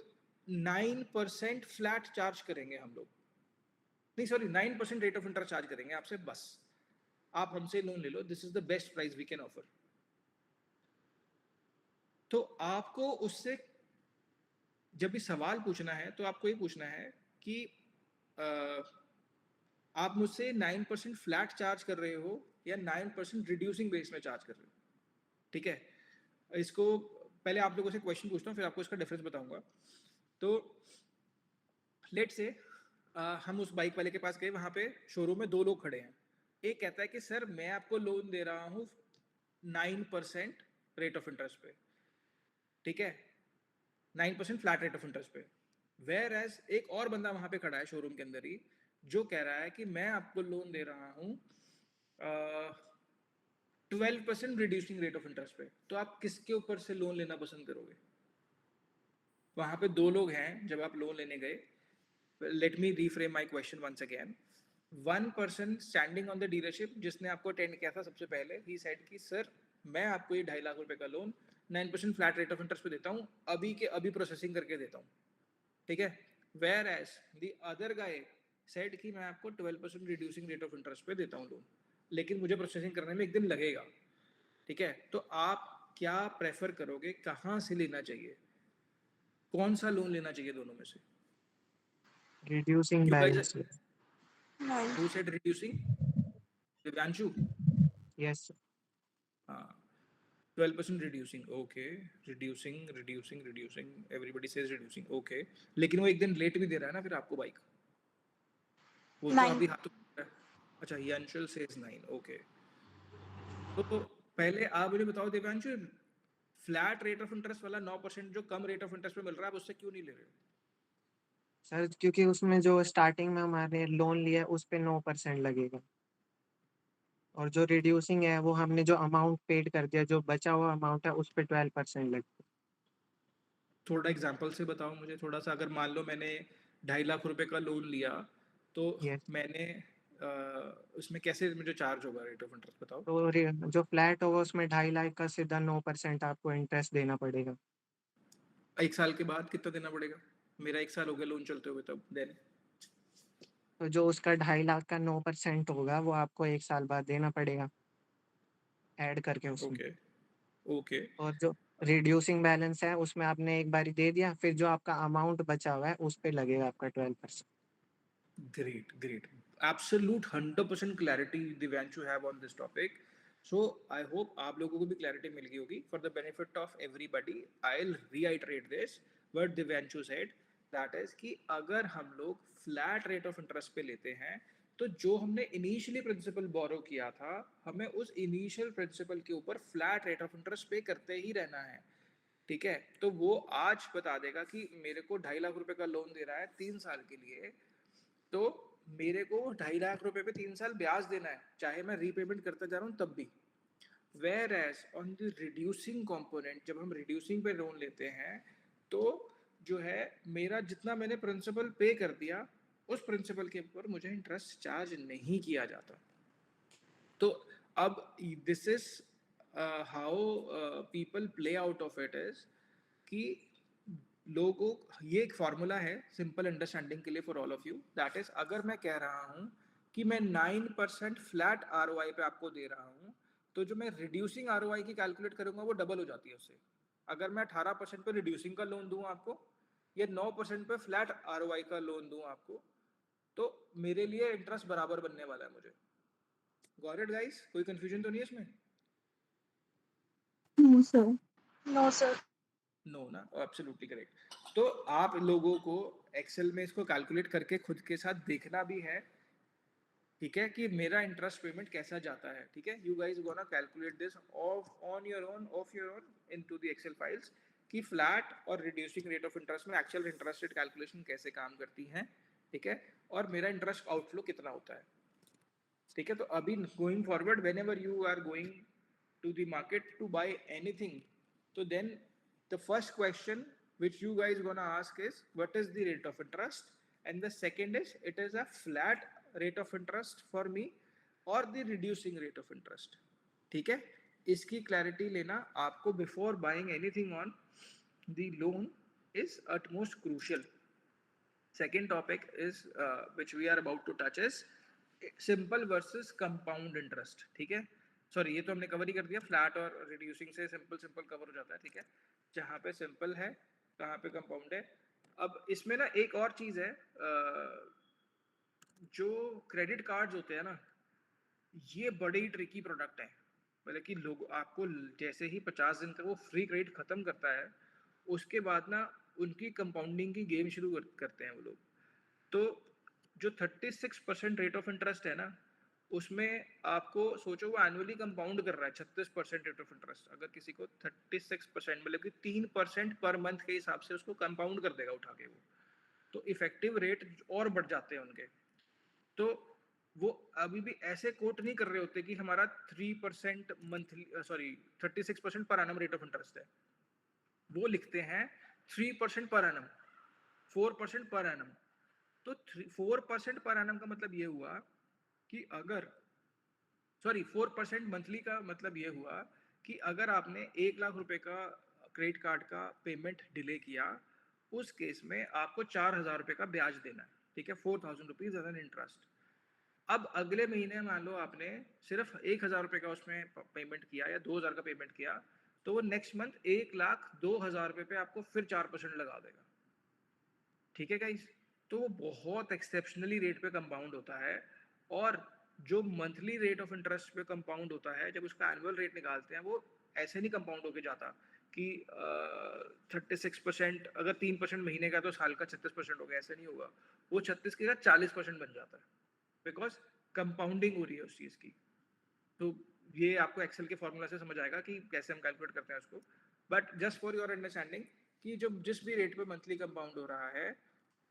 9% फ्लैट चार्ज करेंगे हम लोग, नहीं sorry 9% rate of interest charge करेंगे आपसे, बस आप हमसे लोन ले लो, this is the best price we can offer. तो आपको उससे जब भी सवाल पूछना है, तो आपको ये पूछना है कि आप मुझसे 9% फ्लैट चार्ज कर रहे हो या 9% रिड्यूसिंग बेस में चार्ज कर रहे हो, ठीक है? इसको पहले आप लोगों से क्वेश्चन पूछता हूँ, फिर आपको इसका डिफरेंस बताऊंगा. तो लेट से हम उस बाइक वाले के पास गए, वहां पे शोरूम में 2 लोग खड़े हैं. एक कहता है कि सर मैं आपको लोन दे रहा हूँ 9% रेट ऑफ इंटरेस्ट पे, ठीक है? 9% फ्लैट रेट ऑफ इंटरेस्ट पे. वेयर एज एक और बंदा वहां पे खड़ा है शोरूम के अंदर ही, जो कह रहा है कि मैं आपको लोन दे रहा हूँ 12% रिड्यूसिंग रेट ऑफ इंटरेस्ट पे. तो आप किसके ऊपर से लोन लेना पसंद करोगे? वहां पे 2 लोग हैं जब आप लोन लेने गए. Let me reframe my question once again. 1 person standing on the dealership, जिसने आपको अटेंड किया था सबसे पहले, ही सेड कि सर मैं आपको ये 2.5 लाख रुपए का loan 9% flat rate of interest पे देता हूँ, अभी के अभी प्रोसेसिंग करके देता हूँ, ठीक है? Whereas the other guy said कि मैं आपको 12% रिड्यूसिंग रेट ऑफ इंटरेस्ट पे देता हूँ लोन, लेकिन मुझे प्रोसेसिंग करने में 1 दिन लगेगा, ठीक है? तो आप क्या प्रेफर करोगे, कहाँ से लेना चाहिए, कौन सा लोन लेना चाहिए दोनों में से? Reducing You guys, balance. who said reducing? Divyanshu? Yes, sir. हाँ, 12% reducing, okay. reducing, everybody says reducing, okay. लेकिन वो 1 दिन लेट भी दे रहा है ना फिर आपको बाइक, वो तो 9. अभी हाथ तो. अच्छा, यंशल सेज 9, ओके. तो पहले आप मुझे बताओ Divyanshu, flat rate of interest वाला 9% जो कम रेट ऑफ इंटरेस्ट पे मिल रहा है, आप उससे क्यों नहीं ले रहे हो? सर क्योंकि उसमें जो स्टार्टिंग में हमारे लोन लिया है उस पे 9% लगेगा, और जो रिड्यूसिंग है वो हमने जो अमाउंट पेड कर दिया, जो बचा हुआ अमाउंट है उस पे 12% लगेगा. थोड़ा एग्जांपल से बताओ मुझे थोड़ा सा. अगर मान लो मैंने 2.5 लाख रुपए का लोन लिया, तो Yes. मैंने उसमें कैसे मुझे चार्ज होगा रेट ऑफ इंटरेस्ट, बताओ. तो जो फ्लैट होगा उसमें 2.5 लाख का सीधा 9% आपको इंटरेस्ट देना पड़ेगा. 1 साल के बाद कितना देना पड़ेगा? मेरा 1 साल हो गया लोन चलते हुए, तब देन तो जो उसका 2.5 लाख का 9% होगा वो आपको 1 साल बाद देना पड़ेगा ऐड करके उसमें। ओके ओके और जो रिड्यूसिंग बैलेंस है उसमें आपने एक बारी दे दिया, फिर जो आपका अमाउंट बचा हुआ है उस पे लगेगा आपका 12%। great absolute 100% clarity Divyanshu have on this topic. So I hope आप लोगों को भी clarity मिल गई होगी. For the benefit of everybody, I'll reiterate this what Divyanshu said, that is कि अगर हम लोग flat rate of interest पे लेते हैं तो जो हमने इनिशियली प्रिंसिपल बोरो किया था हमें उस इनिशियल प्रिंसिपल के ऊपर फ्लैट रेट ऑफ इंटरेस्ट पे करते ही रहना है. ठीक है, तो वो आज बता देगा कि मेरे को 2.5 लाख रुपए का लोन दे रहा है 3 साल के लिए, तो मेरे को 2.5 लाख रुपए पे 3 साल ब्याज देना है, चाहे मैं रीपेमेंट करता जा रहा हूँ तब भी. Whereas on the reducing component, जब हम रिड्यूसिंग पे लोन लेते हैं तो जो है मेरा जितना मैंने प्रिंसिपल पे कर दिया उस प्रिंसिपल के ऊपर मुझे इंटरेस्ट चार्ज नहीं किया जाता. तो अब this is how people play out of it is कि लोगों, ये एक फॉर्मूला है सिंपल अंडरस्टैंडिंग के लिए for all of you, that is अगर मैं कह रहा हूं कि मैं 9% फ्लैट आरओआई पे आपको दे रहा हूं तो जो मैं रिड्यूसिंग आरओआई की कैलकुलेट करूंगा वो डबल हो जाती है उससे. अगर मैं 18% पे रिड्यूसिंग का लोन दूं आपको या 9% पे फ्लैट आरओआई का लोन दूं आपको तो मेरे लिए इंटरेस्ट बराबर बनने वाला है मुझे. Got it guys? कोई कंफ्यूजन तो नहीं है इसमें? No, sir. No, sir. No ना, एब्सोल्युटली करेक्ट. तो आप लोगों को एक्सेल में इसको कैलकुलेट करके खुद के साथ देखना भी है, ठीक है, कि मेरा इंटरेस्ट पेमेंट कैसा जाता है. ठीक है, you guys gonna calculate this on your own of your own into the Excel files कि फ्लैट और रिड्यूसिंग रेट ऑफ इंटरेस्ट में एक्चुअल इंटरेस्ट रेट कैलकुलेशन कैसे काम करती है. ठीक है, और मेरा इंटरेस्ट आउटफ्लो कितना होता है. ठीक है, तो अभी going forward whenever you are going to the market to buy anything, तो then the first question which you guys gonna ask is what is the rate of interest, and the second is it is a flat rate of interest for me or the reducing rate of interest. ठीक है, इसकी clarity लेना आपको before buying anything on the loan is utmost crucial. Second topic is which we are about to touch is simple versus compound interest. ठीक है, sorry ये तो हमने कवर ही कर दिया, फ्लैट और रिड्यूसिंग से सिंपल सिंपल कवर हो जाता है. ठीक है, जहाँ पे सिंपल है कहाँ पे कंपाउंड है. अब इसमें ना एक और चीज है, जो क्रेडिट कार्ड्स होते हैं ना ये बड़े ही ट्रिकी प्रोडक्ट है. मतलब कि लोग आपको जैसे ही 50 दिन का वो फ्री क्रेडिट खत्म करता है उसके बाद ना उनकी कंपाउंडिंग की गेम शुरू करते हैं वो लोग. तो जो 36% रेट ऑफ इंटरेस्ट है ना उसमें आपको सोचो वो एनुअली कंपाउंड कर रहा है 36% रेट ऑफ इंटरेस्ट. अगर किसी को 36% मतलब कि 3% पर मंथ के हिसाब से उसको कंपाउंड कर देगा उठा के वो, तो इफेक्टिव रेट और बढ़ जाते हैं उनके. तो वो अभी भी ऐसे कोट नहीं कर रहे होते कि हमारा 3% monthly, sorry 36% per annum rate of interest है. वो लिखते हैं 3% पर एनम, 4% पर एनम. तो 4% पर एनम का मतलब ये हुआ कि अगर, सॉरी 4% मंथली का मतलब ये हुआ कि अगर आपने 1 लाख रुपए का क्रेडिट कार्ड का पेमेंट डिले किया उस केस में आपको 4,000 रुपए का ब्याज देना है. ठीक है, 4,000 रुपीज एज एन इंटरेस्ट. अब अगले महीने मान लो आपने सिर्फ 1,000 रुपए का उसमें पेमेंट किया या 2,000 का पेमेंट किया तो वो नेक्स्ट मंथ 1,02,000 रुपए पे आपको फिर 4% लगा देगा. ठीक है गाइस, तो वो बहुत एक्सेप्शनली रेट पे कंपाउंड होता है. और जो मंथली रेट ऑफ इंटरेस्ट पे कंपाउंड होता है जब उसका एनुअल रेट निकालते हैं वो ऐसे नहीं कंपाउंड होके जाता कि 36%, अगर 3% महीने का तो साल का 36% हो गया, ऐसा नहीं होगा. वो 36 के साथ 40% बन जाता है बिकॉज कंपाउंडिंग हो रही है उस चीज की. तो ये आपको एक्सेल के फॉर्मूला से समझ आएगा कि कैसे हम कैलकुलेट करते हैं उसको. But just for your understanding कि जो जिस भी रेट पे मंथली कंपाउंड हो रहा है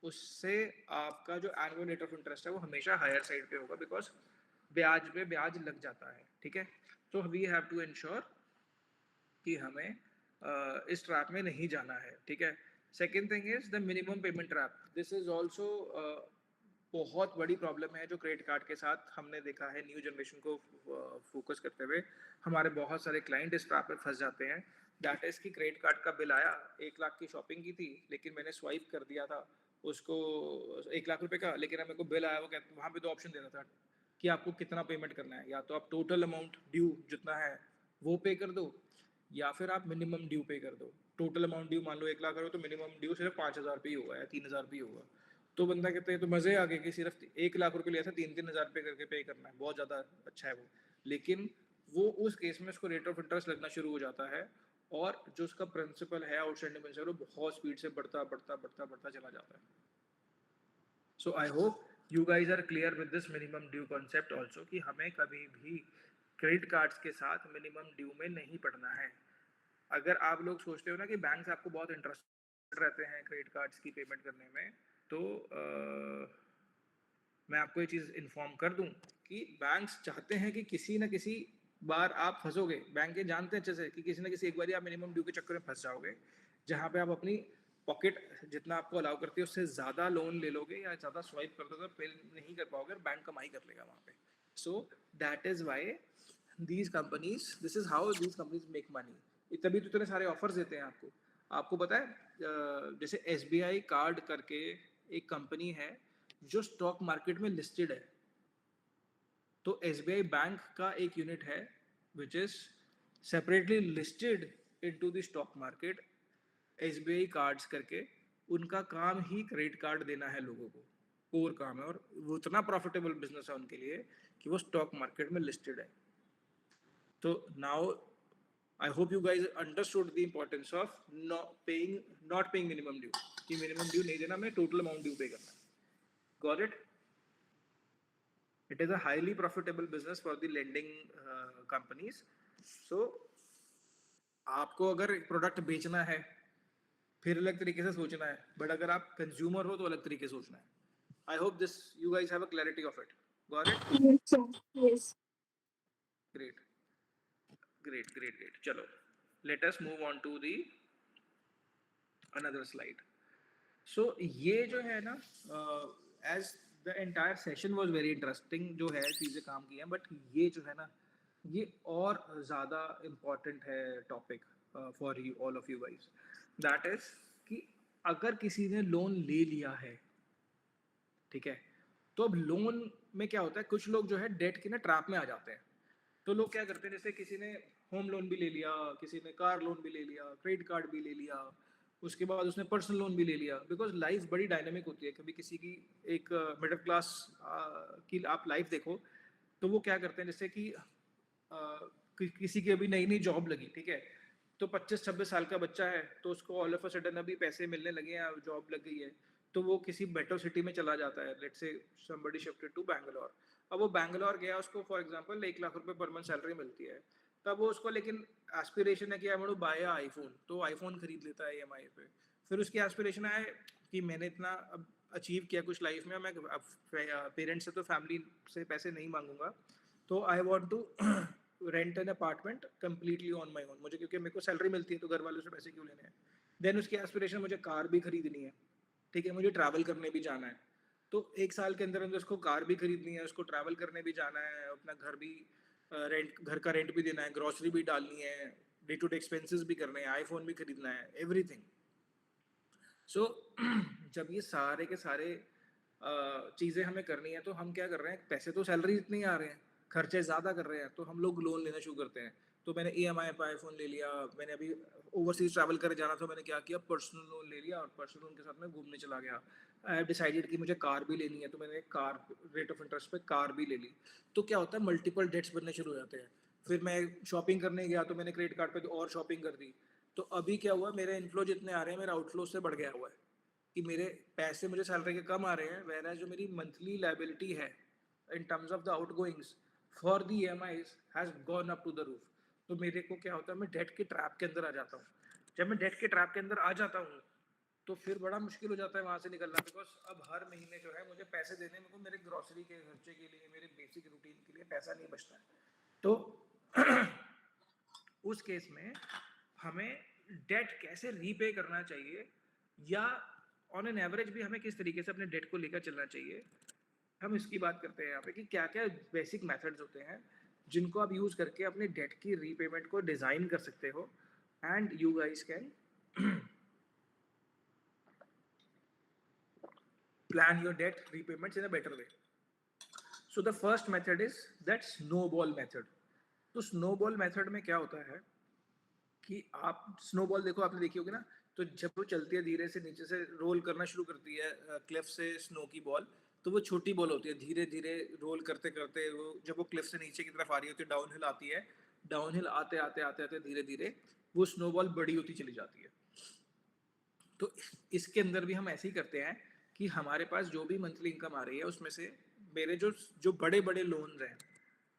उससे आपका जो एनुअल रेट ऑफ इंटरेस्ट है वो हमेशा हायर साइड पे होगा बिकॉज ब्याज पे ब्याज लग जाता है. ठीक है, तो वी हैव टू इंश्योर कि हमें इस ट्रैप में नहीं जाना है. ठीक है, second thing is the minimum payment trap. This is also बहुत बड़ी प्रॉब्लम है जो क्रेडिट कार्ड के साथ हमने देखा है. न्यू जनरेशन को फोकस करते हुए हमारे बहुत सारे क्लाइंट इस ट्रैप में फंस जाते हैं. दैट इज कि क्रेडिट कार्ड का बिल आया, 1 लाख की शॉपिंग की थी लेकिन मैंने स्वाइप कर दिया था उसको 1 लाख रुपए का, लेकिन अब मेरे को बिल आया, वो कहता, वहाँ पे तो ऑप्शन दे रहा था कि आपको कितना पेमेंट करना है, या तो आप टोटल अमाउंट ड्यू जितना है वो पे कर दो, या फिर आप मिनिमम ड्यू पे कर दो। टोटल अमाउंट ड्यू मान लो 1 लाख करो तो मिनिमम ड्यू सिर्फ 5,000 पे ही होगा या 3,000 पे ही होगा। तो बंदा कहते हैं तो मजे आ गए कि सिर्फ 1 लाख रुपए लिया था, 3,000 पे करके पे करना है, बहुत ज्यादा अच्छा है वो। लेकिन वो उस केस में उसको रेट ऑफ इंटरेस्ट लगना शुरू हो जाता है, और जो उसका प्रिंसिपल है आउटस्टैंडिंग प्रिंसिपल, वो बहुत स्पीड से बढ़ता बढ़ता बढ़ता बढ़ता चला जाता है। So I hope you guys are clear with this minimum due concept also, कि हमें कभी भी क्रेडिट कार्ड्स के साथ मिनिमम ड्यू में नहीं पड़ना है। अगर आप लोग सोचते हो ना कि बैंक आपको बहुत इंटरेस्ट रहते हैं क्रेडिट कार्ड्स की पेमेंट करने में, तो मैं आपको ये चीज़ इन्फॉर्म कर दूं कि बैंक्स चाहते हैं कि किसी ना किसी बार आप फंसोगे। बैंक ये जानते हैं अच्छे से कि किसी ना किसी एक बार आप मिनिमम ड्यू के चक्कर में फंस जाओगे, जहाँ पे आप अपनी पॉकेट जितना आपको अलाउ करती है उससे ज़्यादा लोन ले लोगे या ज़्यादा स्वाइप कर दोगे, पे नहीं कर पाओगे, बैंक कमाई कर लेगा वहाँ पे। So that is why these companies, this is how these companies make money. तभी तो इतने सारे ऑफर्स देते हैं आपको। आपको पता है जैसे SBI कार्ड करके एक कंपनी है जो स्टॉक मार्केट में लिस्टेड है। तो SBI बैंक का एक यूनिट है which is separately listed into the stock market, SBI cards करके। उनका काम ही क्रेडिट कार्ड देना है लोगों को, कोर काम है, और वो इतना प्रॉफिटेबल बिजनेस है उनके लिए कि वो स्टॉक मार्केट में लिस्टेड है। तो now I hope you guys understood the importance of not paying minimum due, कि minimum due नहीं देना, मैं total amount due pay करना है। Got it? It is a highly profitable business for the lending companies. So आपको अगर एक product बेचना है फिर अलग तरीके से सोचना है, बट अगर आप कंज्यूमर हो तो अलग तरीके से सोचना है। I hope this you guys have a clarity of it. Got it? Yes, sir. Yes. Great. चलो, let us move on to the another slide. So ये जो है ना, as the entire session was very interesting, जो है चीज़ें काम की हैं, बट ये जो है ना, ये और ज़्यादा important है topic for you all of you guys. That is कि अगर किसी ने लोन ले लिया है, ठीक है, तो अब लोन में क्या होता है, कुछ लोग जो है डेट के ना ट्रैप में आ जाते हैं। तो लोग क्या करते हैं, जैसे किसी ने होम लोन भी ले लिया, किसी ने कार लोन भी ले लिया, क्रेडिट कार्ड भी ले लिया, उसके बाद उसने पर्सनल लोन भी ले लिया। बिकॉज लाइफ बड़ी डायनेमिक होती है। कभी किसी की एक मिडिल क्लास की आप लाइफ देखो, तो वो क्या करते हैं, जैसे कि किसी की अभी नई नई जॉब लगी, ठीक है, तो 25-26 साल का बच्चा है, तो उसको ऑल ऑफ अ सडन अभी पैसे मिलने लगे हैं, जॉब लग गई है, तो वो किसी मेट्रो सिटी में चला जाता है। लेट्स से समबडी शिफ्टेड टू बैंगलोर। अब वो बैंगलोर गया, उसको फॉर एग्जांपल 1 लाख रुपए पर मंथ सैलरी मिलती है, तब वो उसको लेकिन एस्पिरेशन है कि I want to buy iPhone, तो आईफोन खरीद लेता है EMI पे। फिर उसकी एस्पिरेशन है कि मैंने इतना अब अचीव किया कुछ लाइफ में, मैं पेरेंट्स से तो फैमिली से पैसे नहीं मांगूंगा, तो I want to rent an apartment completely on my own, मुझे क्योंकि मेरे को सैलरी मिलती है तो घर वालों से पैसे क्यों लेने हैं। देन उसकी एस्पिरेशन, मुझे कार भी खरीदनी है, ठीक है, मुझे ट्रैवल करने भी जाना है, तो 1 साल के अंदर अंदर उसको कार भी खरीदनी है, उसको ट्रैवल करने भी जाना है, अपना घर भी रेंट, घर का रेंट भी देना है, ग्रॉसरी भी डालनी है, डे टू डे एक्सपेंसेस भी करने हैं, आईफोन भी खरीदना है, एवरीथिंग। सो जब ये सारे के सारे चीज़ें हमें करनी है, तो हम क्या कर रहे हैं, पैसे तो सैलरी इतने ही आ रहे हैं, खर्चे ज़्यादा कर रहे हैं, तो हम लोग लोन लेना शुरू करते हैं। तो मैंने EMI पर आईफोन ले लिया, मैंने अभी ओवरसीज ट्रैवल कर जाना था, मैंने क्या किया, पर्सनल लोन ले लिया, और पर्सनल लोन के साथ मैं घूमने चला गया। आई हैव डिसाइडेड कि मुझे कार भी लेनी है, तो मैंने कार रेट ऑफ इंटरेस्ट पे कार भी ले ली। तो क्या होता है, मल्टीपल डेट्स बनने शुरू हो जाते हैं। फिर मैं शॉपिंग करने गया, तो मैंने क्रेडिट कार्ड पे और शॉपिंग कर दी। तो अभी क्या हुआ, मेरे इनफ्लो जितने आ रहे हैं, मेरा आउटफ्लो से बढ़ गया हुआ है, कि मेरे पैसे मुझे सैलरी के कम आ रहे हैं, वैरा जो मेरी मंथली लाइबिलिटी है in terms of the outgoings for the EMIs has gone up to the roof. तो मेरे को क्या होता है, मैं डेट के ट्रैप के अंदर आ जाता हूँ। जब मैं डेट के ट्रैप के अंदर आ जाता हूँ, तो फिर बड़ा मुश्किल हो जाता है वहाँ से निकलना, बिकॉज अब हर महीने जो है मुझे पैसे देने में, मेरे ग्रॉसरी के खर्चे के लिए, मेरे बेसिक रूटीन के लिए पैसा नहीं बचता है। तो उस केस में हमें डेट कैसे रीपे करना चाहिए, या ऑन एन एवरेज भी हमें किस तरीके से अपने डेट को लेकर चलना चाहिए, हम इसकी बात करते हैं यहाँ पे, कि क्या क्या बेसिक मेथड्स होते हैं जिनको आप यूज करके अपने डेट की रीपेमेंट को डिजाइन कर सकते हो, and you guys can plan your debt repayments in a better way. So the first method is that snowball method. तो snowball method में क्या होता है कि आप स्नोबॉल देखो, आपने देखी होगी ना, तो जब वो चलती है धीरे से नीचे से रोल करना शुरू करती है क्लिफ से स्नो की बॉल, तो वो छोटी बॉल होती है, धीरे धीरे रोल करते करते वो जब वो क्लिफ से नीचे की तरफ आ रही होती है, डाउन हिल आती है, डाउन हिल आते आते आते आते धीरे धीरे वो स्नोबॉल बड़ी होती चली जाती है। तो इसके अंदर भी हम ऐसे ही करते हैं कि हमारे पास जो भी मंथली इनकम आ रही है उसमें से मेरे जो जो बड़े बड़े लोन्स हैं,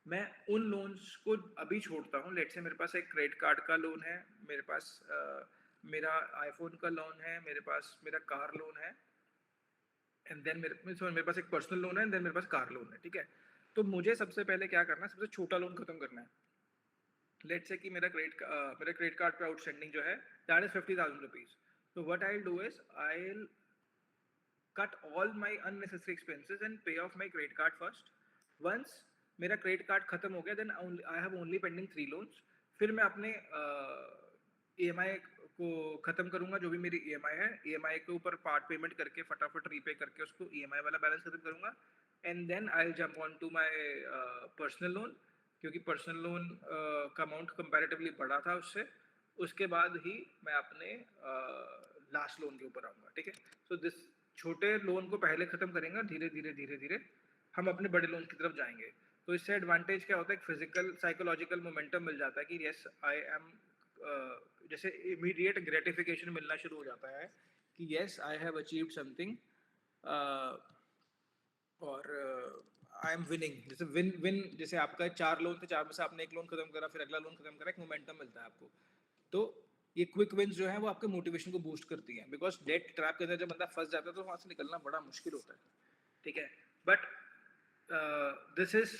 मैं उन लोन्स को अभी छोड़ता हूँ। लेट्स से मेरे पास एक क्रेडिट कार्ड का लोन है, मेरे पास मेरा आईफोन का लोन है, मेरे पास मेरा कार लोन है, एंड देन मेरे पास एक पर्सनल लोन है, एंड देन मेरे पास कार लोन है, ठीक है। तो मुझे सबसे पहले क्या करना है, सबसे छोटा लोन खत्म करना है। लेट्स से कि मेरा क्रेडिट कार्ड पे आउटस्टैंडिंग जो है that is 50,000 rupees. So what I'll do is I'll cut all my unnecessary expenses and pay off my credit card first. Once मेरा क्रेडिट कार्ड खत्म हो गया, then I have only pending 3 loans. फिर मैं अपने EMI को खत्म करूंगा, जो भी मेरी EMI है, EMI के ऊपर पार्ट पेमेंट करके फटाफट रीपे करके उसको EMI वाला बैलेंस खत्म करूंगा, and then I will jump on to my personal loan, क्योंकि पर्सनल लोन का अमाउंट कंपैरेटिवली बड़ा था उससे। उसके बाद ही मैं अपने लास्ट लोन के ऊपर आऊंगा, ठीक है। सो दिस छोटे लोन को पहले खत्म करेंगे, धीरे धीरे धीरे धीरे हम अपने बड़े लोन की तरफ जाएंगे। तो इससे एडवांटेज क्या होता है, फिजिकल साइकोलॉजिकल मोमेंटम मिल जाता है कि यस आई एम, जैसे इमीडिएट ग्रेटिफिकेशन मिलना शुरू हो जाता है कि yes I have achieved something, और आई एम विनिंग। जैसे विन विन, जैसे आपका 4 लोन थे, 4 में से आपने एक लोन खत्म करा, फिर अगला लोन खत्म करा, एक मोमेंटम मिलता है आपको। तो ये क्विक विंस जो है वो आपके मोटिवेशन को बूस्ट करती हैं, बिकॉज डेट ट्रैप के अंदर जब बंदा फंस जाता है तो वहां से निकलना बड़ा मुश्किल होता है, ठीक है। But this is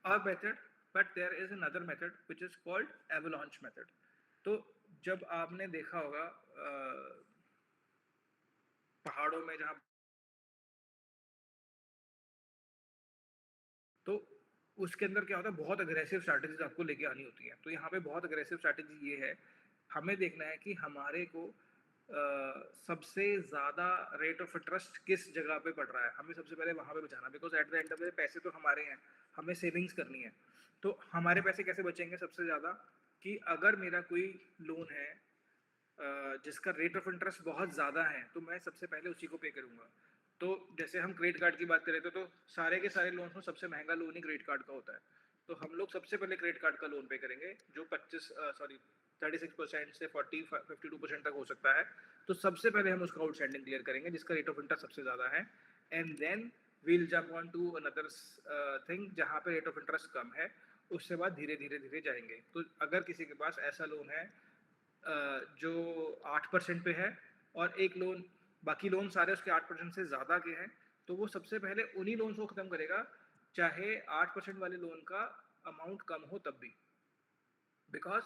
a method, but there is another method which is called avalanche method. तो जब आपने देखा होगा पहाड़ों में जहाँ, तो उसके अंदर क्या होता है, बहुत अग्रेसिव स्ट्रैटेजीज आपको लेके आनी होती है। तो यहाँ पे बहुत अग्रेसिव स्ट्रैटेजी ये है, हमें देखना है कि हमारे को सबसे ज़्यादा रेट ऑफ इंटरेस्ट किस जगह पे पड़ रहा है, हमें सबसे पहले वहाँ पे बचाना, because at the end of the पैसे तो हमारे हैं, हमें सेविंग्स करनी है। तो हमारे पैसे कैसे बचेंगे सबसे ज़्यादा, कि अगर मेरा कोई लोन है जिसका रेट ऑफ इंटरेस्ट बहुत ज़्यादा है, तो मैं सबसे पहले उसी को पे करूँगा। तो जैसे हम क्रेडिट कार्ड की बात करें तो सारे के सारे लोन में सबसे महंगा लोन ही क्रेडिट कार्ड का होता है। तो हम लोग सबसे पहले क्रेडिट कार्ड का लोन पे करेंगे, जो 36% से 52% तक हो सकता है। तो सबसे पहले हम उसका आउटस्टैंडिंग क्लियर करेंगे जिसका रेट ऑफ इंटरेस्ट सबसे ज़्यादा है, and then we'll jump on to another thing जहाँ पे रेट ऑफ इंटरेस्ट कम है, उसके बाद धीरे धीरे धीरे जाएंगे। तो अगर किसी के पास ऐसा लोन है जो 8% पे है, और एक लोन, बाकी लोन सारे उसके 8% से ज़्यादा के हैं, तो वो सबसे पहले उन्हीं लोन को ख़त्म करेगा, चाहे 8% वाले लोन का अमाउंट कम हो तब भी, बिकॉज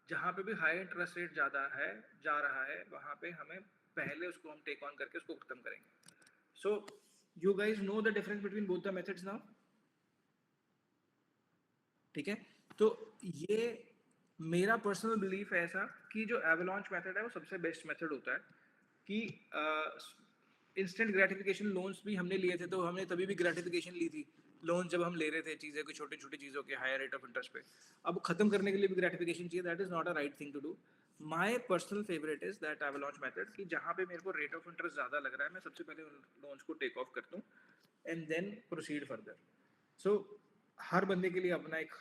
जहाँ पे भी हाई इंटरेस्ट रेट ज़्यादा है जा रहा है, वहाँ पे हमें पहले उसको हम टेक ऑन करके उसको ख़त्म करेंगे। सो you guys know the difference between both the methods now, ठीक है। तो ये मेरा पर्सनल बिलीफ है ऐसा कि जो एवलांच मेथड है वो सबसे बेस्ट मेथड होता है, कि इंस्टेंट ग्रेटिफिकेशन लोन्स भी हमने लिए थे, तो हमने तभी भी ग्रेटिफिकेशन ली थी, लोन जब हम ले रहे थे चीज़ें को, छोटी छोटी चीज़ों के हायर रेट ऑफ इंटरेस्ट पे, अब खत्म करने के लिए भी ग्रेटिफिकेशन चाहिए, that is not a right thing to do. My personal favourite is that avalanche method, कि जहाँ पे मेरे को रेट ऑफ इंटरेस्ट ज़्यादा लग रहा है, मैं सबसे पहले उन लोन्स को टेक ऑफ कर दूँ एंड देन प्रोसीड फर्दर। सो हर बंदे के लिए अपना एक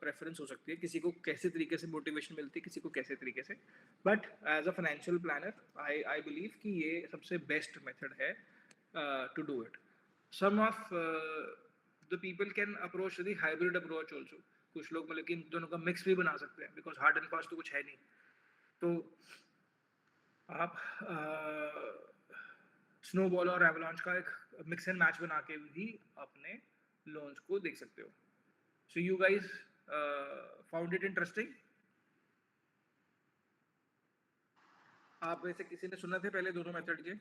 प्रेफरेंस हो सकती है, किसी को कैसे तरीके से मोटिवेशन मिलती है, किसी को कैसे तरीके से, but as a financial planner I believe कि ये सबसे बेस्ट मेथड है to do it. Some of the people can approach the hybrid approach also, कुछ लोग मतलब कि इन दोनों का मिक्स भी बना सकते हैं, बिकॉज हार्ड एंड फास्ट तो कुछ है नहीं। तो आप स्नोबॉल और एवलांच का एक मिक्स एंड मैच बना के भी अपने लोन्स को देख सकते हो। So you guys found it interesting? आप वैसे किसी ने सुना थे पहले दोनों मेथड के?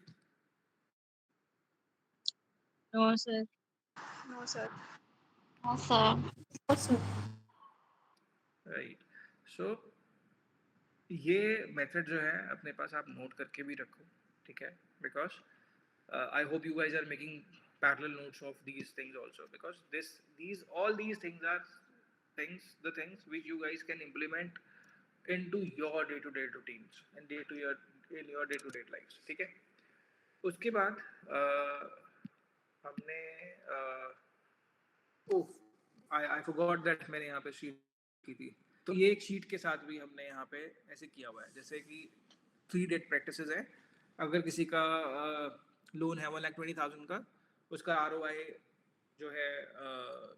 No sir. No, sir. No, sir. Right. So ये मेथड जो है अपने पास आप नोट करके भी रखो, ठीक है, because I hope you guys are making parallel notes of these things also, because all these things are the things which you guys can implement into your day-to-day routines and in your day-to-day lives. ठीक है? उसके बाद हमने I forgot that मैंने यहाँ पे sheet की थी, तो ये एक शीट के साथ भी हमने यहाँ पे ऐसे किया हुआ है, जैसे कि 3 डेट प्रैक्टिसेस है। अगर किसी का लोन है 1,20,000 का, उसका ROI जो है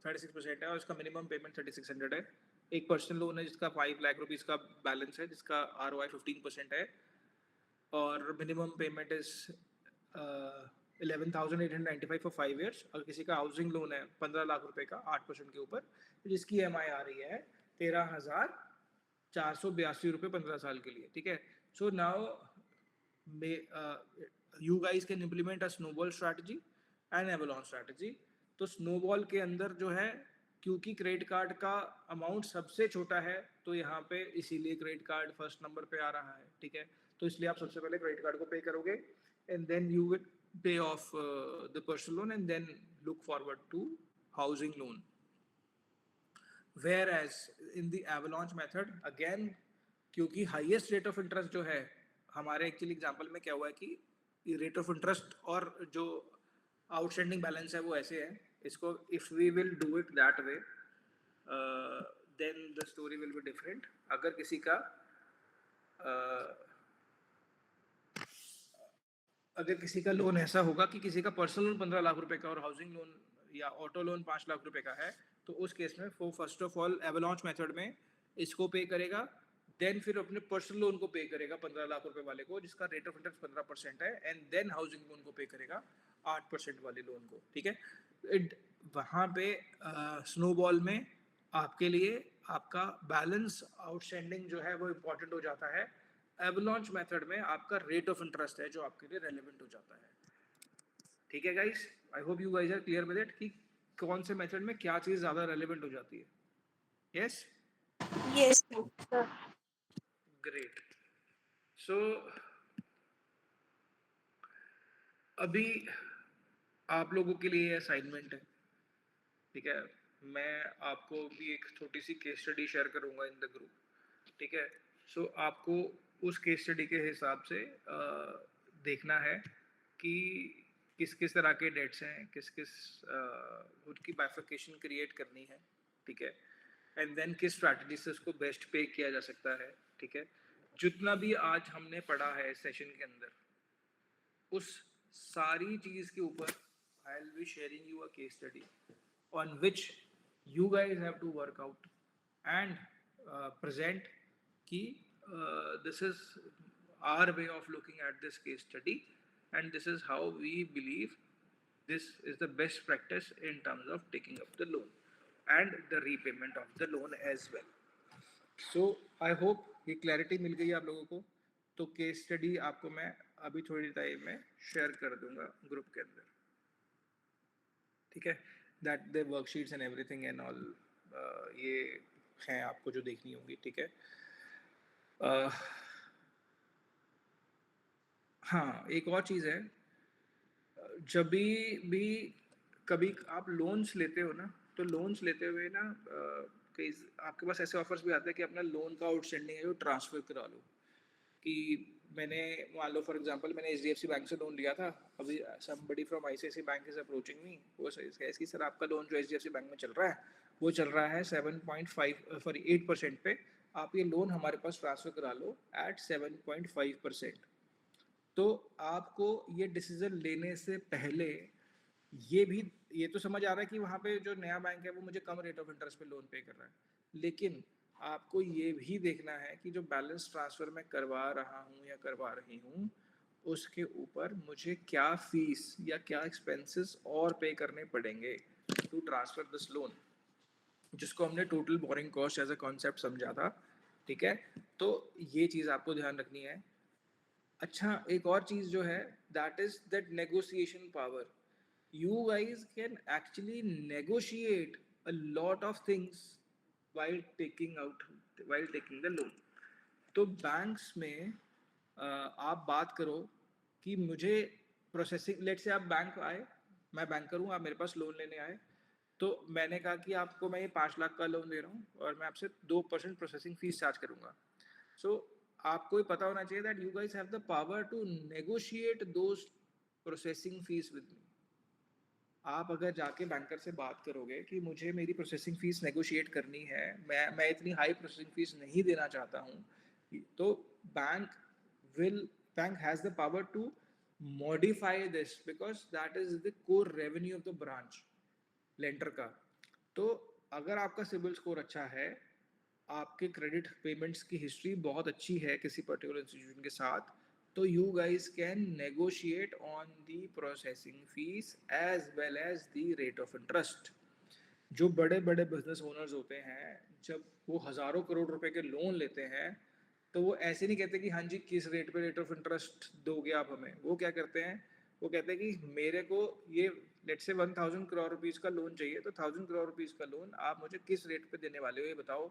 36% है और उसका मिनिमम पेमेंट 3600 है। एक पर्सनल लोन है जिसका 5 लाख रुपीस का बैलेंस है, जिसका ROI 15% है और minimum payment is 11,895 for 5 years। अगर किसी का हाउसिंग लोन है 15 लाख रुपए का 8% के ऊपर, जिसकी EMI आ रही है 13,482 रुपये 15 साल के लिए। ठीक है, so now you guys can implement a snowball strategy and Avalon strategy. तो स्नोबॉल के अंदर जो है, क्योंकि क्रेडिट कार्ड का अमाउंट सबसे छोटा है, तो यहाँ पे इसीलिए क्रेडिट कार्ड फर्स्ट नंबर पे आ रहा है। ठीक है, तो इसलिए आप सबसे पहले क्रेडिट कार्ड को पे करोगे and then you will pay off the personal loan and then look forward to housing loan. Whereas in the avalanche method again, क्योंकि हाईएस्ट रेट ऑफ इंटरेस्ट जो है हमारे एक्चुअली एग्जांपल में क्या हुआ है कि रेट ऑफ इंटरेस्ट और जो आउटस्टैंडिंग बैलेंस है वो ऐसे है, इसको if we will do it that way then the story will be different. अगर किसी का लोन ऐसा होगा कि किसी का पर्सनल लोन 15 लाख रुपए का और हाउसिंग लोन या ऑटो लोन 5 लाख रुपए का है, तो उस केस में वो first of all avalanche method में इसको पे करेगा, देन फिर अपने पर्सनल लोन को पे करेगा 15 लाख रुपए वाले को जिसका रेट ऑफ इंटरेस्ट 15% है, एंड देन हाउसिंग लोन को पे करेगा 8% वाले लोन को। ठीक है, वहाँ पे स्नोबॉल में आपके लिए आपका बैलेंस आउटस्टैंडिंग जो है वो इम्पोर्टेंट हो जाता है। एवलांच मेथड में आपका रेट ऑफ इंटरेस्ट है जो आपके लिए रेलेवेंट हो जाता है। ठीक है guys, I hope you guys are clear with it कि कौन से मेथड में क्या चीज ज्यादा रेलेवेंट हो जाती है। Yes, Yes, sir. ग्रेट। सो अभी आप लोगों के लिए असाइनमेंट है। ठीक है, मैं आपको भी एक छोटी सी केस स्टडी शेयर करूंगा इन द ग्रुप। ठीक है, सो आपको उस केस स्टडी के हिसाब से देखना है कि किस किस तरह के डेट्स हैं, किस किस उनकी बाइफिकेशन क्रिएट करनी है। ठीक है, एंड देन किस स्ट्रैटेजी से उसको बेस्ट पे किया जा सकता है। ठीक है, जितना भी आज हमने पढ़ा है सेशन के अंदर, उस सारी चीज के ऊपर I will be sharing you a case study on which you guys have to work out and present कि this is our way of looking at this case study and this is how we believe this is the best practice in terms of taking up the loan and the repayment of the loan as well. So I hope ये clarity मिल गई आप लोगों को। तो case study आपको मैं अभी थोड़ी टाइम में शेयर कर दूंगा ग्रुप के अंदर। ठीक है, that the worksheets and everything and all ये हैं आपको जो देखनी होंगी। ठीक है, हाँ एक और चीज़ है, जब भी कभी आप लोन्स लेते हो ना, तो लोन्स लेते हुए ना कई आपके पास ऐसे ऑफर्स भी आते हैं कि अपना लोन का आउटस्टैंडिंग है जो ट्रांसफर करा लो। कि मैंने मान लो फॉर एग्जांपल मैंने HDFC बैंक से लोन लिया था, अभी somebody from ICICI bank is approaching me, वो इसकी सर आपका लोन जो HDFC बैंक में चल रहा है वो चल रहा है 8% पे, आप ये लोन हमारे पास ट्रांसफर करा लो एट 7.5%। तो आपको ये डिसीजन लेने से पहले ये तो समझ आ रहा है कि वहाँ पे जो नया बैंक है वो मुझे कम रेट ऑफ इंटरेस्ट पे लोन पे कर रहा है, लेकिन आपको ये भी देखना है कि जो बैलेंस ट्रांसफर मैं करवा रहा हूँ या करवा रही हूँ उसके ऊपर मुझे क्या फीस या क्या एक्सपेंसेस और पे करने पड़ेंगे टू ट्रांसफर दिस लोन, जिसको हमने total borrowing cost as a concept समझा था। ठीक है, तो ये चीज़ आपको ध्यान रखनी है। अच्छा, एक और चीज़ जो है that is that negotiation power. You guys can actually negotiate a lot of things while taking the loan। तो बैंक्स में आप बात करो कि मुझे प्रोसेसिंग, लेट से आप बैंक आए, मैं बैंकर हूँ, आप मेरे पास लोन लेने आए, तो मैंने कहा कि आपको मैं ये 5 लाख का लोन दे रहा हूँ और मैं आपसे 2% प्रोसेसिंग फीस चार्ज करूंगा. सो आपको ये पता होना चाहिए that you guys have the power to negotiate those processing fees with me. आप अगर जाके बैंकर से बात करोगे कि मुझे मेरी प्रोसेसिंग फीस नेगोशिएट करनी है, मैं इतनी हाई प्रोसेसिंग फीस नहीं देना चाहता हूँ, तो bank has the power to modify this because that is the core revenue of the branch lender का. तो अगर आपका सिबिल स्कोर अच्छा है, आपके क्रेडिट पेमेंट्स की हिस्ट्री बहुत अच्छी है किसी पर्टिकुलर इंस्टीट्यूशन के साथ, तो you guys can negotiate on the processing fees as well as the rate of interest. जो बड़े बड़े बिजनेस ओनर्स होते हैं, जब वो हज़ारों करोड़ रुपए के लोन लेते हैं, तो वो ऐसे नहीं कहते कि हाँ जी किस रेट पे रेट ऑफ इंटरेस्ट दोगे आप हमें. वो क्या करते हैं, वो कहते हैं कि मेरे को ये लेट से 1000 करोड़ रुपीज़ का लोन चाहिए, तो 1000 करोड़ रुपीज़ का लोन आप मुझे किस रेट पे देने वाले हो ये बताओ.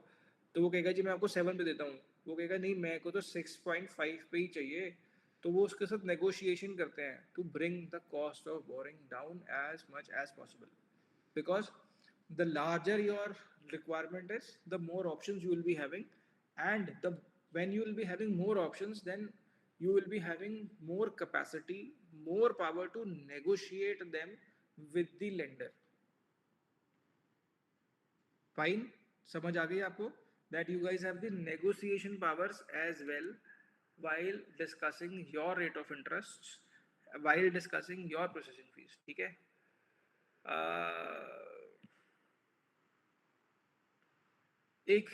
तो वो कहेगा जी मैं आपको 7 पे देता हूँ. वो कहेगा नहीं, मेरे को तो 6.5 पे ही चाहिए. तो वो उसके साथ नेगोशिएशन करते हैं to bring the cost of borrowing down as much as possible, because the larger your requirement is, the more options you will be having, and when you will be having more options, then you will be having more capacity, more power to negotiate them with the lender. Fine, समझ आ गई आपको that you guys have the negotiation powers as well while discussing your rate of interest, while discussing your processing fees. ठीक है. एक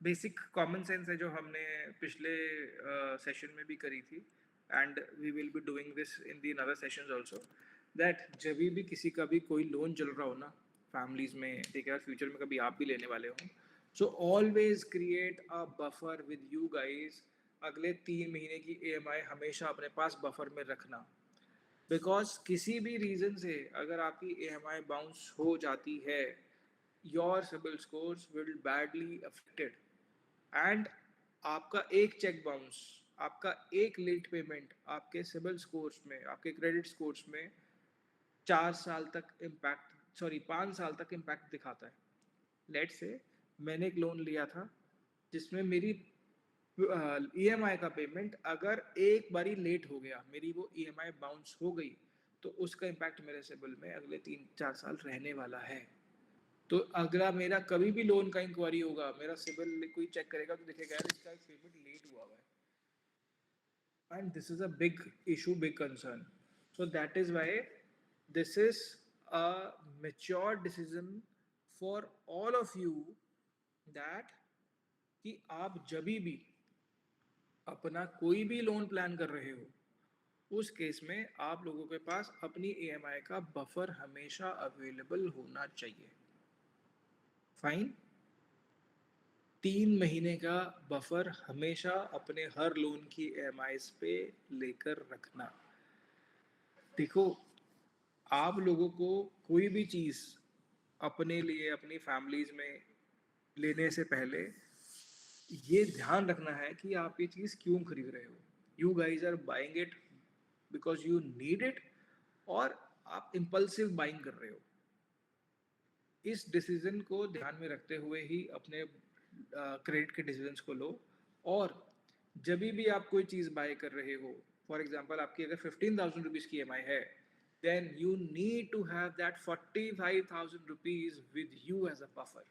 basic common sense है जो हमने पिछले सेशन में भी करी थी, and we will be doing this in the other sessions also, that जब भी किसी का भी कोई लोन चल रहा हो ना फैमिलीज में, ठीक है, फ्यूचर में कभी आप भी लेने वाले हो, so always create a buffer with you guys. अगले 3 महीने की EMI हमेशा अपने पास बफर में रखना, बिकॉज किसी भी रीजन से अगर आपकी EMI बाउंस हो जाती है, your CIBIL scores will badly affected, and आपका एक चेक बाउंस, आपका एक लेट पेमेंट आपके सिबिल स्कोर्स में, आपके क्रेडिट स्कोर्स में 5 साल तक इम्पैक्ट दिखाता है. लेट से मैंने एक लोन लिया था जिसमें मेरी EMI का पेमेंट अगर एक बारी लेट हो गया, मेरी वो EMI बाउंस हो गई, तो उसका इम्पैक्ट मेरे सिबिल में अगले 3-4 साल रहने वाला है. तो अगला मेरा कभी भी लोन का इंक्वायरी होगा, मेरा सिबिल कोई चेक करेगा तो दिखेगा यार इसका पेमेंट लेट हुआ है, and this is a big issue, big concern. So that is why this is a mature decision for all of you, that कि आप जब भी अपना कोई भी लोन प्लान कर रहे हो, उस केस में आप लोगों के पास अपनी EMI का बफर हमेशा अवेलेबल होना चाहिए. फाइन, 3 महीने का बफर हमेशा अपने हर लोन की EMIs पे लेकर रखना. देखो, आप लोगों को कोई भी चीज़ अपने लिए, अपनी फैमिलीज में लेने से पहले ये ध्यान रखना है कि आप ये चीज़ क्यों खरीद रहे हो. You guys are buying it because you need it, और आप इम्पल्सिव बाइंग कर रहे हो. इस डिसीजन को ध्यान में रखते हुए ही अपने क्रेडिट के डिसीजंस को लो. और जब भी आप कोई चीज़ बाय कर रहे हो, फॉर एग्जांपल आपकी अगर 15,000 रुपीज़ की EMI है, then you need to have that 45,000 rupees with you as a buffer,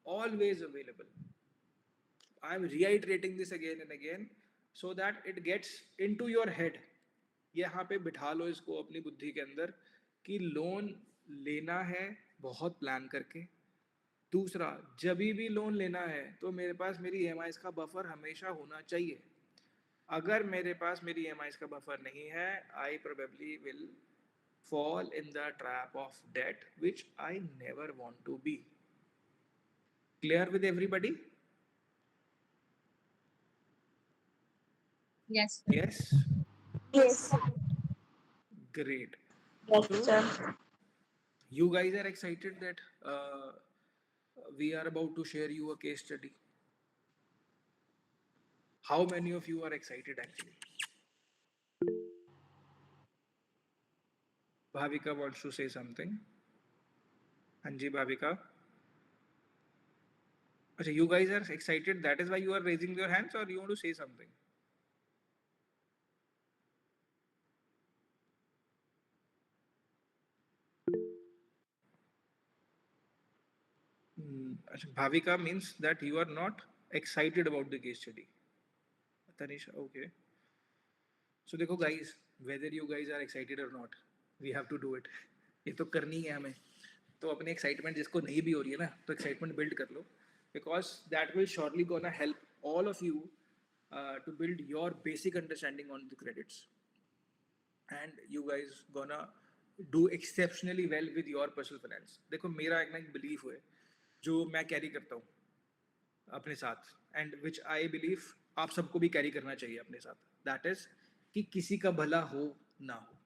always available. I am reiterating this again and again so that it gets into your head. यहाँ पे बिठा लो इसको अपनी बुद्धि के अंदर कि लोन लेना है बहुत प्लान करके. दूसरा, जब भी लोन लेना है तो मेरे पास मेरी EMIs का बफर हमेशा होना चाहिए. अगर मेरे पास मेरी EMIs का बफर नहीं है, I probably will fall in the trap of debt which I never want to be. Clear with everybody? Yes. Yes? Yes. Great. Yes, So, sir. you guys are excited that we are about to share you a case study. How many of you are excited actually? Bhavika wants to say something. Anji, Bhavika. Okay, you guys are excited. That is why you are raising your hands, or you want to say something? Bhavika means that you are not excited about the case study. Tanisha, okay. So देखो guys, whether you guys are excited or not, we have to do it. ये तो करनी है हमें. तो अपनी excitement जिसको नहीं भी हो रही है ना, तो excitement build कर लो, because that will surely gonna help all of you to build your basic understanding on the credits, and you guys gonna do exceptionally well with your personal finance. देखो मेरा एक belief है जो मैं carry करता हूँ अपने साथ, and which I believe आप सबको भी carry करना चाहिए अपने साथ. That is कि किसी का भला हो ना हो,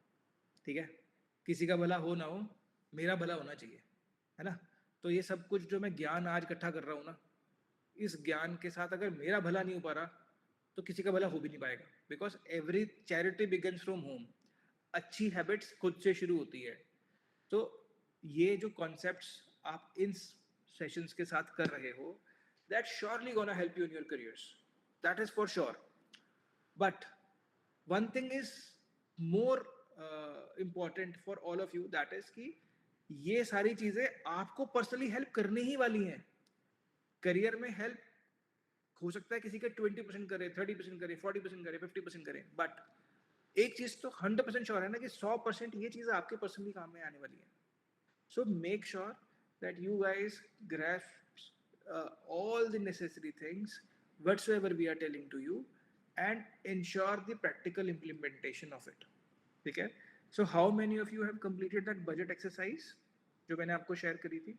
ठीक है, किसी का भला हो ना हो, मेरा भला होना चाहिए, है ना. तो ये सब कुछ जो मैं ज्ञान आज इकट्ठा कर रहा हूँ ना, इस ज्ञान के साथ अगर मेरा भला नहीं हो पा रहा तो किसी का भला हो भी नहीं पाएगा, because every charity begins from home. अच्छी हैबिट्स खुद से शुरू होती है. तो ये जो कॉन्सेप्ट्स आप इन सेशंस के साथ कर रहे हो, that surely gonna help you in your careers, that is for sure. But one thing is more important for all of you, that is कि ये सारी चीजें आपको पर्सनली हेल्प करने ही वाली हैं. करियर में हेल्प हो सकता है किसी का 20% करे, 30% करे, 40% करे, 50% करे, बट एक चीज तो 100% श्योर है ना कि 100% ये चीज आपके पर्सनली काम में आने वाली है. So make sure that you guys grasp all the necessary things whatsoever we are telling to you, and ensure the practical implementation of it. ठीक है. So how many of you have completed that budget exercise जो मैंने आपको share करी थी?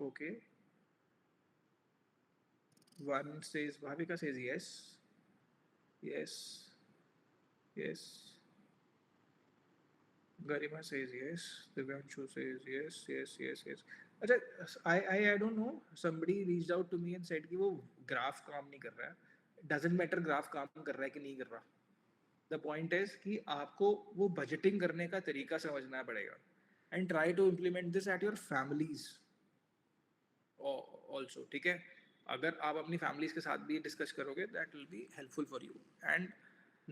Okay. One says, Bhavika says yes, yes, yes. Garima says yes. Divyanshu says yes, yes, yes, yes. अच्छा, I don't know. Somebody reached out to me and said कि वो graph काम नहीं कर रहा है. Doesn't matter ग्राफ काम कर रहा है कि नहीं कर रहा. The point is कि आपको वो बजटिंग करने का तरीका समझना पड़ेगा, and try to implement this at your families also. ठीक है. अगर आप अपनी families के साथ भी डिस्कस करोगे, that will be helpful for you. And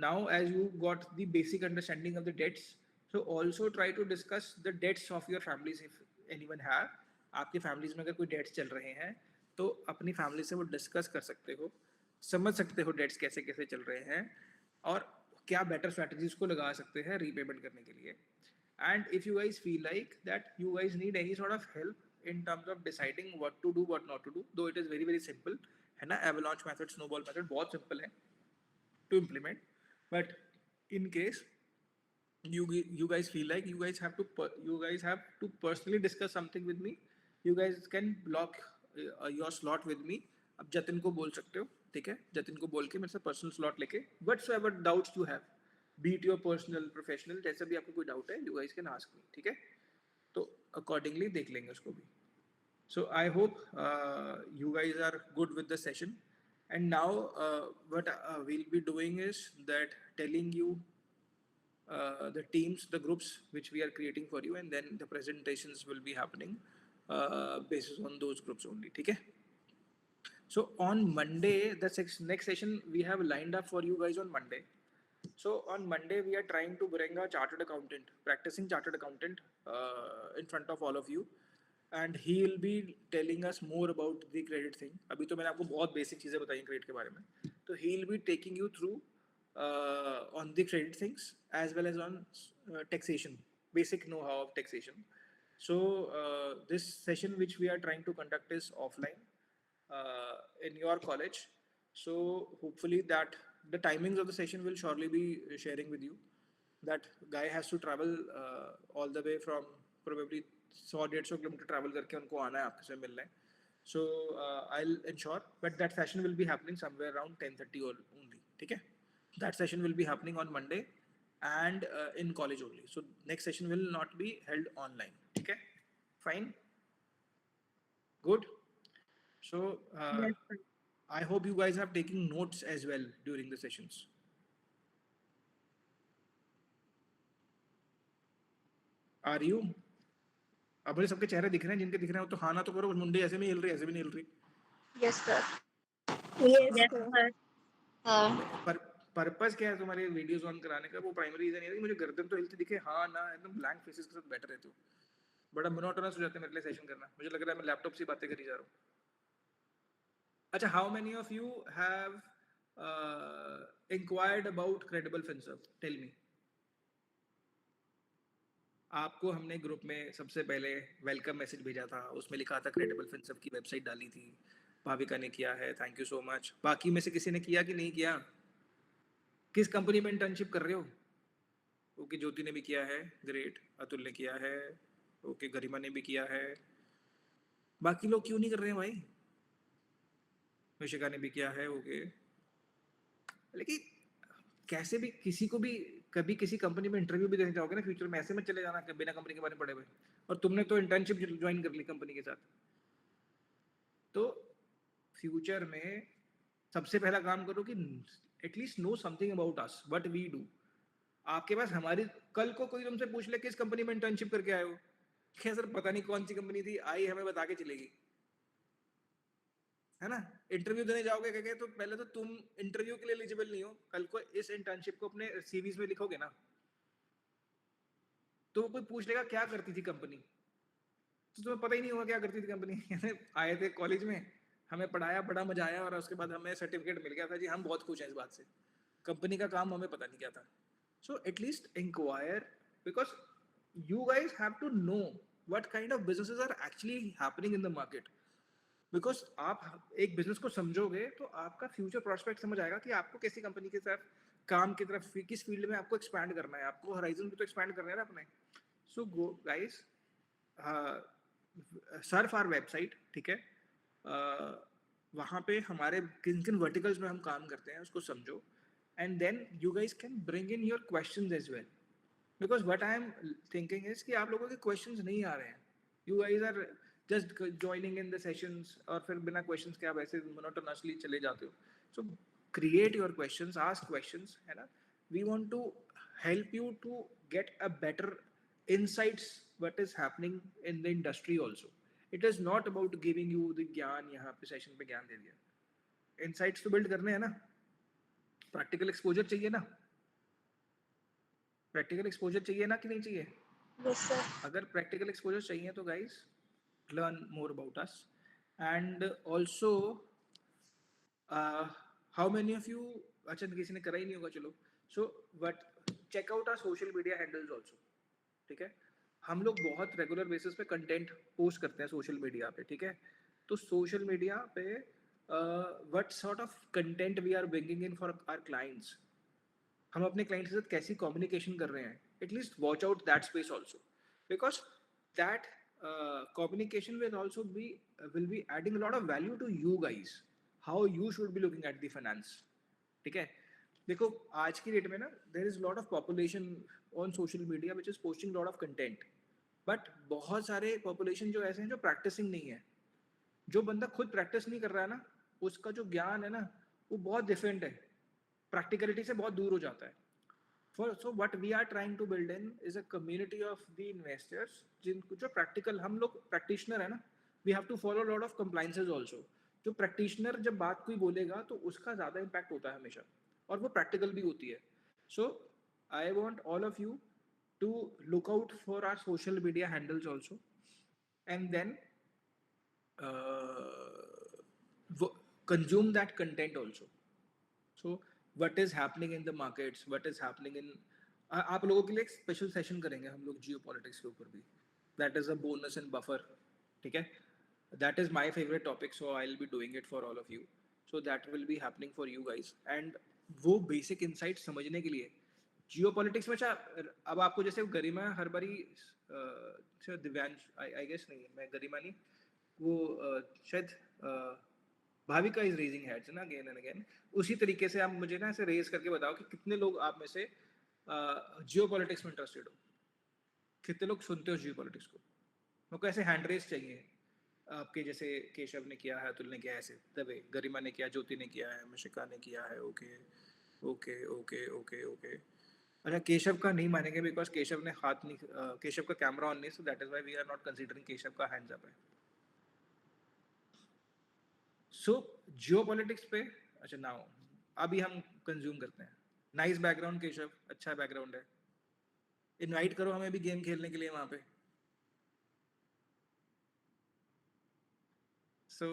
now as you got the basic understanding of the debts, so also try to discuss the debts of your families if anyone have. आपकी families में अगर कोई debts चल रहे हैं तो अपनी family से वो discuss कर सकते हो, समझ सकते हो debts कैसे कैसे चल रहे हैं और क्या better strategies को लगा सकते हैं repayment करने के लिए. And if you guys feel like that you guys need any sort of help in terms of deciding what to do, what not to do, though it is very very simple, है ना. Avalanche method, snowball method बहुत simple है to implement, but in case you guys feel like you guys have to personally discuss something with me, you guys can block your slot with me. अब जतिन को बोल सकते हो, ठीक है. जतिन को बोल के मेरे से पर्सनल स्लॉट लेके whatsoever doubts you have, be it your personal, professional, जैसा भी आपको कोई डाउट है, you guys can ask me, ठीक है. तो accordingly देख लेंगे उसको भी. So I hope you guys are good with the session. And now what we'll be doing is that telling you the teams, the groups which we are creating for you, and then the presentations will be happening based on those groups only. ठीक है. So on Monday, the next session we have lined up for you guys on Monday. So on Monday we are trying to bring a chartered accountant, practicing chartered accountant in front of all of you, and he will be telling us more about the credit thing. अभी तो मैंने आपको बहुत basic चीजें बताई credit के बारे में. तो he will be taking you through on the credit things as well as on taxation, basic know-how of taxation. So this session which we are trying to conduct is offline in your college. So hopefully that the timings of the session will surely be sharing with you. That guy has to travel all the way from probably 100-150 kilometre travel करके उनको आना है आपसे मिलने. So I'll ensure, but that session will be happening somewhere around 10:30 only. ठीक है. That session will be happening on Monday and in college only. So next session will not be held online. Okay, fine, good. So I hope you guys have taken notes as well during the sessions. Are you? अब मुझे सबके चेहरे दिख रहे हैं, जिनके दिख रहे हैं वो तो हाँ ना तो करो, मुंडी ऐसे भी हिल रही, ऐसे भी नहीं हिल रही। Yes sir. Yes, Yes, sir. sir. पर पर्पस क्या है तुम्हारे वीडियोस ऑन कराने का? वो प्राइमरी रीजन ये है कि मुझे गर्दन तो हिलती दिखे, हाँ ना एकदम ब्लैंक फेसेस के साथ बैठे रहते हो, बड़ा मोनोटोनस हो जाता है मेरे लिए सेशन करना, मुझे लग रहा है मैं लैपटॉप से बातें करी जा रहा हूँ। अच्छा, how many of you have enquired about Credible Finserv? Tell me. आपको हमने ग्रुप में सबसे पहले वेलकम मैसेज भेजा था, उसमें लिखा था क्रेडिबल फिनसर्व की वेबसाइट डाली थी, भाविका ने किया है, थैंक यू सो मच। बाकी में से किसी ने किया कि नहीं किया? किस कंपनी में इंटर्नशिप कर रहे हो? ओके, ज्योति ने भी किया है, ग्रेट। अतुल ने किया है, ओके। गरिमा ने भी किया है। बाकी लोग क्यों नहीं कर रहे हैं भाई? मिशिका ने भी किया है, ओके। लेकिन कैसे भी किसी को भी कभी किसी कंपनी में इंटरव्यू भी देने जाओगे ना फ्यूचर में, ऐसे में चले जाना कि बिना कंपनी के बारे में पढ़े हुए। और तुमने तो इंटर्नशिप ज्वाइन कर ली कंपनी के साथ, तो फ्यूचर में सबसे पहला काम करो कि at least know something about us, what we do. आपके पास हमारी, कल को कोई तुमसे पूछ ले किस कंपनी में इंटर्नशिप करके आए हो, क्या सर पता नहीं कौन सी कंपनी थी, आई हमें बता के चलेगी, है ना? इंटरव्यू देने जाओगे क्या, तो पहले तो तुम इंटरव्यू के लिए एलिजिबल नहीं हो, कल को इस इंटर्नशिप को अपने सीवीज में लिखोगे ना, तो कोई पूछ लेगा क्या करती थी कंपनी, तो तुम्हें पता ही नहीं होगा क्या करती थी कंपनी। आए थे कॉलेज में, हमें पढ़ाया, बड़ा मजा आया, और उसके बाद हमें सर्टिफिकेट मिल गया था जी, हम बहुत खुश हैं इस बात से, कंपनी का काम हमें पता नहीं क्या था। So at least inquire, because you guys have to know what kind of businesses are actually happening in the market. Because आप एक बिजनेस को समझोगे तो आपका फ्यूचर प्रोस्पेक्ट समझ आएगा कि आपको कैसी कंपनी के साथ काम की तरफ, किस फील्ड में आपको एक्सपैंड करना है, आपको हराइजन भी तो एक्सपैंड करना है ना अपने। So go guys, surf our website, ठीक है? वहाँ पे हमारे किन किन वर्टिकल्स में हम काम करते हैं उसको समझो, and then you guys can bring in your questions as well, because what I am thinking is कि आप लोगों के क्वेश्चंस नहीं आ रहे हैं, you guys are just joining in the sessions, और फिर बिना क्वेश्चंस के आप ऐसे मोनोटोनसली चले जाते हो। So create your questions, ask questions, है ना? We want to help you to get a better insights what is happening in the industry also. It is not about giving you the ज्ञान, यहाँ पे सेशन पे ज्ञान दे दिया, insights तो build करने हैं ना, प्रैक्टिकल एक्सपोजर चाहिए ना, प्रैक्टिकल एक्सपोजर चाहिए ना कि नहीं चाहिए? Yes, sir. अगर प्रैक्टिकल एक्सपोजर चाहिए तो guys learn more about us, and also how many of you, अच्छा किसी ने करा ही नहीं होगा, चलो, so but check out our social media handles also, ठीक है? हम लोग बहुत रेगुलर बेसिस पे कंटेंट पोस्ट करते हैं सोशल मीडिया पे, ठीक है? तो सोशल मीडिया पे what sort of content we are bringing in for our clients, हम अपने क्लाइंट के साथ कैसी कम्युनिकेशन कर रहे हैं, at least watch out that space also, because that communication will be adding lot of value to you guys, how you should be looking at the finance, ठीक है? देखो आज की डेट में ना there is lot of population on social media which is posting lot of content, but बहुत सारे population जो ऐसे हैं जो प्रैक्टिसिंग नहीं है। जो बंदा खुद प्रैक्टिस नहीं कर रहा है ना, उसका जो ज्ञान है ना वो बहुत डिफरेंट है, प्रैक्टिकलिटी से बहुत दूर हो जाता है। So what we are trying to build in is a community of the investors जिनको जो प्रैक्टिकल, हम लोग प्रैक्टिशनर है ना, we have to follow lot of compliances also। जो प्रैक्टिशनर जब बात कोई बोलेगा तो उसका ज़्यादा इम्पैक्ट होता है हमेशा, और वो प्रैक्टिकल भी होती है। So I want all of you to look out for our social media handles also, and then consume that content also. So what is happening in the markets, what is happening in, आप लोगों के लिए एक special session करेंगे हम लोग जियो politics के ऊपर भी, that is a bonus and buffer, ठीक है? That is my favourite topic, so I will be doing it for all of you, so that will be happening for you guys. And वो basic insight समझने के लिए जियो politics में, अब आपको जैसे गरिमा हर बारी, दिव्यांश आई गेस नहीं, मैं गरिमा नहीं, वो शायद भाविका इज रेजिंग हेड्स ना अगेन एंड अगेन, उसी तरीके से आप मुझे ना ऐसे रेज करके बताओ कि कितने लोग आप में से जियो पॉलिटिक्स में इंटरेस्टेड हो, कितने लोग सुनते हो जियो पॉलिटिक्स को? मेरे को ऐसे हैंड रेज चाहिए आपके, जैसे केशव ने किया है, अतुल ने किया है, ऐसे दबे, गरिमा ने किया, ज्योति ने किया है, मिशिका ने किया है, okay okay okay okay okay, अच्छा, केशव का नहीं मानेंगे बिकॉज केशव ने हाथ नहीं केशव का कैमरा ऑन नहीं, so that is why we are not considering Keshav का हैंड्स अप है. सो जियोपॉलिटिक्स पे अच्छा नाउ अभी हम कंज्यूम करते हैं. नाइस बैकग्राउंड केशव, अच्छा बैकग्राउंड है. इनवाइट करो हमें भी गेम खेलने के लिए वहां पे. सो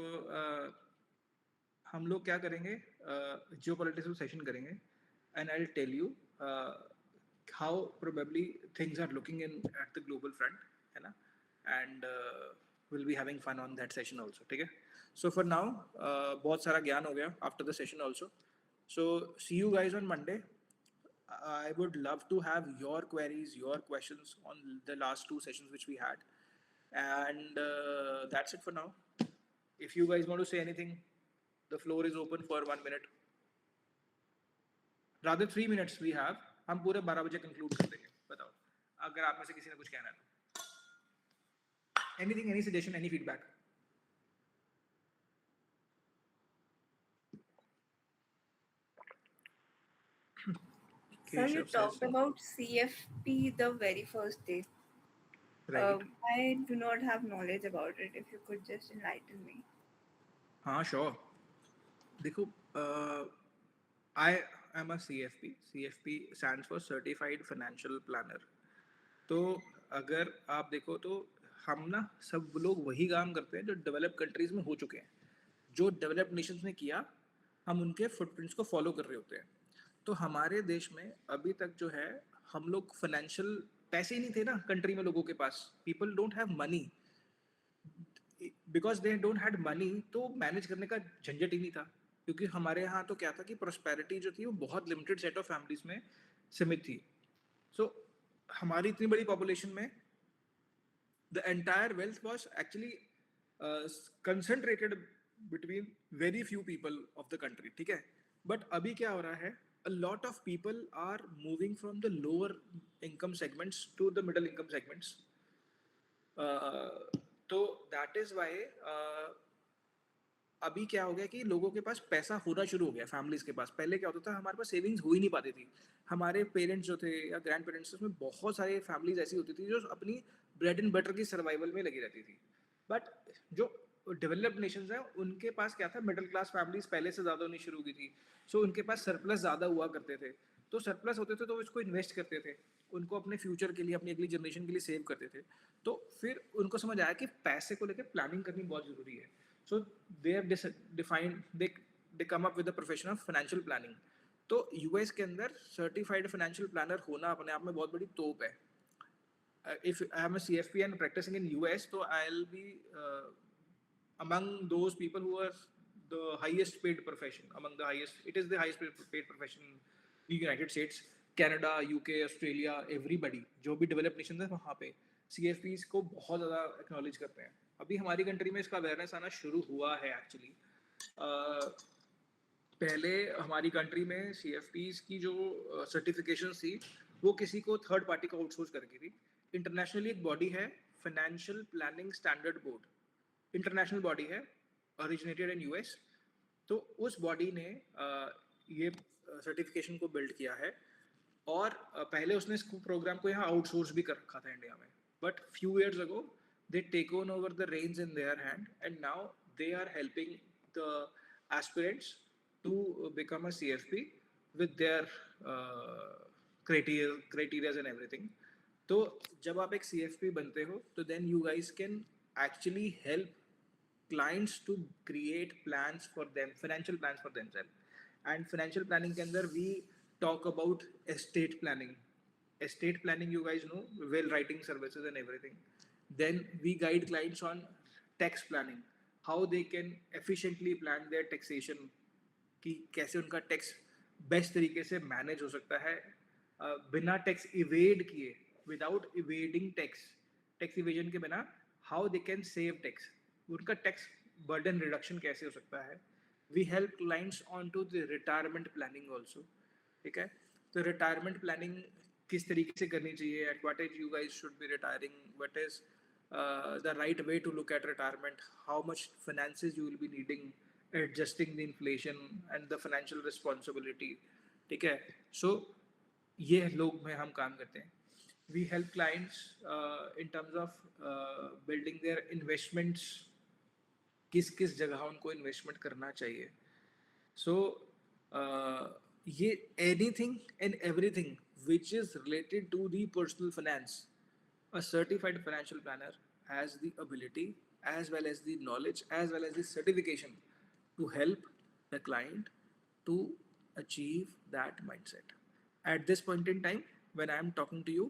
हम लोग क्या करेंगे, जियोपॉलिटिक्स सेशन करेंगे and I will tell you how probably things are looking in at the global front, है ना, and will be having fun on that session also. ठीक है. सो फॉर नाउ बहुत सारा ज्ञान हो गया after the session also. So see you guys on Monday. I would love to have your queries, your questions on the last two sessions which we had. And that's it for now. If you guys want to say anything, the floor is open for 1 minute. Rather 3 minutes we have. हम पूरे 12 बजे conclude कर देंगे. बताओ अगर आप में से किसी ने कुछ कहना है. Anything, any suggestion, any feedback? Sir, you Keshav talked says, about CFP the very first day. right. I do not have knowledge about it. If you could just enlighten me. हाँ sure. देखो I am a CFP. CFP stands for Certified Financial Planner. तो अगर आप देखो तो हम ना सब लोग वही काम करते हैं जो डेवलप कंट्रीज में हो चुके हैं. जो डेवलप्ड नेशंस ने किया हम उनके फुटप्रिंट्स को फॉलो कर रहे होते हैं. तो हमारे देश में अभी तक जो है हम लोग फाइनेंशियल पैसे ही नहीं थे ना कंट्री में लोगों के पास. People don't have money because they don't had money. तो मैनेज करने का झंझट ही नहीं था क्योंकि हमारे यहाँ तो क्या था कि प्रोस्पेरिटी जो थी वो बहुत लिमिटेड सेट ऑफ फैमिलीज में सीमित थी. सो हमारी इतनी बड़ी पॉपुलेशन में the entire wealth was actually concentrated between very few people of the country. ठीक है. बट अभी क्या हो रहा है, a lot of people are moving from the lower income segments to the middle income segments. तो that is why अभी क्या हो गया कि लोगों के पास पैसा होना शुरू हो गया फैमिलीज के पास. पहले क्या होता था हमारे पास सेविंग्स हो ही नहीं पाती थी. हमारे पेरेंट्स जो थे या ग्रैंड पेरेंट्स उसमें बहुत सारे फैमिलीज ऐसी होती थी जो अपनी ब्रेड एंड बटर की सर्वाइवल में लगी रहती थी. बट जो डेवलप्ड नेशंस हैं उनके पास क्या था, मिडिल क्लास फैमिलीज पहले से ज़्यादा होनी शुरू की थी. सो उनके पास सरप्लस ज़्यादा हुआ करते थे. तो सरप्लस होते थे तो इसको इन्वेस्ट करते थे, उनको अपने फ्यूचर के लिए अपनी अगली जनरेशन के लिए सेव करते थे. तो फिर उनको समझ आया कि पैसे को लेकर प्लानिंग करनी बहुत ज़रूरी है. So they have defined they come up with the profession of financial planning. तो यूएस के अंदर सर्टिफाइड फाइनेंशियल प्लानर होना अपने आप में बहुत बड़ी तोप है. If I am a CFP and practicing in US, so I'll be among those people who are the highest paid profession, among the highest. It is the highest paid profession in the United States, Canada, UK, Australia, everybody. जो भी developed nations है वहाँ पे CFPs को बहुत ज़्यादा acknowledge करते हैं. अभी हमारी कंट्री में इसका अवेयरनेस आना शुरू हुआ है एक्चुअली. पहले हमारी कंट्री में CFPs की जो सर्टिफिकेशन थी वो किसी को थर्ड पार्टी को आउटसोर्स करके थी. इंटरनेशनली एक बॉडी है financial planning standard board. International body है, ओरिजिनेटेड इन यूएस. तो उस बॉडी ने ये सर्टिफिकेशन को बिल्ड किया है और पहले उसने इस प्रोग्राम को यहाँ आउटसोर्स भी कर रखा था इंडिया में. But few years ago they take on over the reins in their hand and now they are helping the aspirants to become a CFP with their criteria and everything. तो जब आप एक CFP बनते हो तो then you guys can actually help clients to create plans for them, financial plans for themselves. And financial planning के अंदर we talk about estate planning. Estate planning you guys know, will writing services and everything. Then we guide clients on tax planning, how they can efficiently plan their taxation, कि कैसे उनका tax best तरीके से manage हो सकता है बिना tax evade किए, without evading tax. Tax evasion के बिना how they can save tax, उनका टैक्स बर्डन रिडक्शन कैसे हो सकता है. We help clients on to the retirement planning also. ठीक है. तो रिटायरमेंट प्लानिंग किस तरीके से करनी चाहिए, at what age you guys should be retiring, what is the right way to look at retirement, how much finances you will be needing, adjusting the inflation and the financial responsibility. ठीक है. So ये लोग में हम काम करते हैं. We help clients in terms of building their investments, किस किस जगह उनको इन्वेस्टमेंट करना चाहिए. सो ये anything and everything which is related to the personal finance, a certified financial planner has the ability as well as the knowledge as well as the certification to help the client to achieve that mindset. At this point in time, when I am talking to you,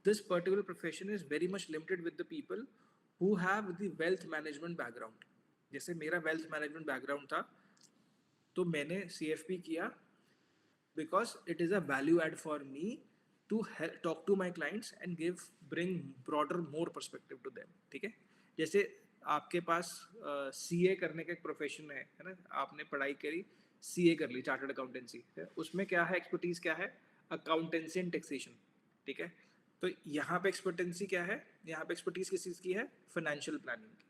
this particular profession is very much limited with the people who have the wealth management background. जैसे मेरा wealth management background था, तो मैंने CFP किया because it is a value add for me to help talk to my clients and bring broader more perspective to them. ठीक है, जैसे आपके पास CA करने का एक प्रोफेशन है ना, आपने पढ़ाई करी, CA कर ली, चार्टर्ड अकाउंटेंसी, उसमें क्या है, एक्सपर्टीज क्या है, अकाउंटेंसी एंड टैक्सेशन. ठीक है, तो यहाँ पे एक्सपर्टेंसी क्या है, यहाँ पे एक्सपर्टीज किस चीज़ की है, फाइनेंशियल प्लानिंग की.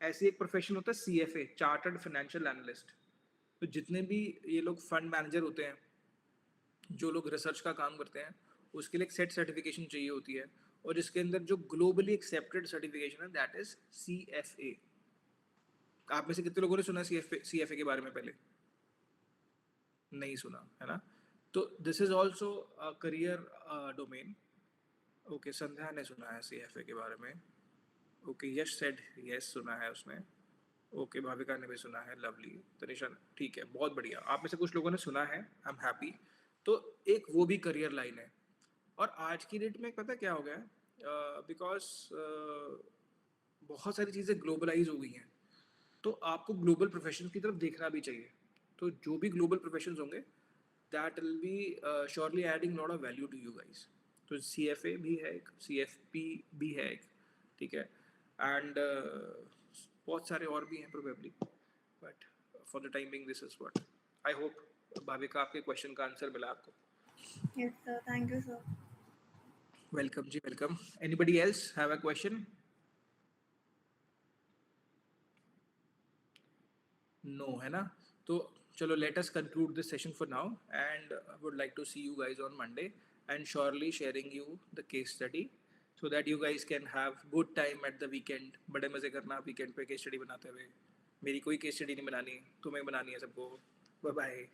ऐसी एक प्रोफेशन होता है CFA, चार्टर्ड फाइनेंशियल एनालिस्ट. तो जितने भी ये लोग फंड मैनेजर होते हैं, जो लोग रिसर्च का काम करते हैं, उसके लिए एक सेट सर्टिफिकेशन चाहिए होती है, और इसके अंदर जो ग्लोबली एक्सेप्टेड सर्टिफिकेशन है दैट इज CFA. आप में से कितने लोगों ने सुना CFA के बारे में, पहले नहीं सुना है ना. तो this is also career domain. Okay, Sandhya ने सुना है CFA के बारे में. ओके, यश सेड यस, सुना है उसने. ओके, भाविका ने भी सुना है. लवली, तनिषा, ठीक है, बहुत बढ़िया. आप में से कुछ लोगों ने सुना है, आई एम हैप्पी. तो एक वो भी करियर लाइन है. और आज की डेट में पता क्या हो गया है, बिकॉज बहुत सारी चीज़ें ग्लोबलाइज हो गई हैं, तो आपको ग्लोबल प्रोफेशन की तरफ देखना भी चाहिए. तो जो भी ग्लोबल प्रोफेशंस होंगे that will be surely adding lot of value to you guys. तो CFA भी है एक, CFP भी है एक. ठीक है, एंड बहुत सारे और भी हैं probably, but for the time being this is what I hope. Bhavika, आपके क्वेश्चन का आंसर मिला आपको? Yes, sir. Thank you, sir. Welcome ji, welcome. Anybody else have a question? No, है ना. तो चलो, let us conclude this session for now, and would like to see you guys on Monday, and surely sharing you the case study so that you guys can have good time at the weekend. बड़े मजे करना weekend पे case study बनाते हुए. मेरी कोई case study नहीं बनानी, तुम्हें बनानी है सबको. Bye bye.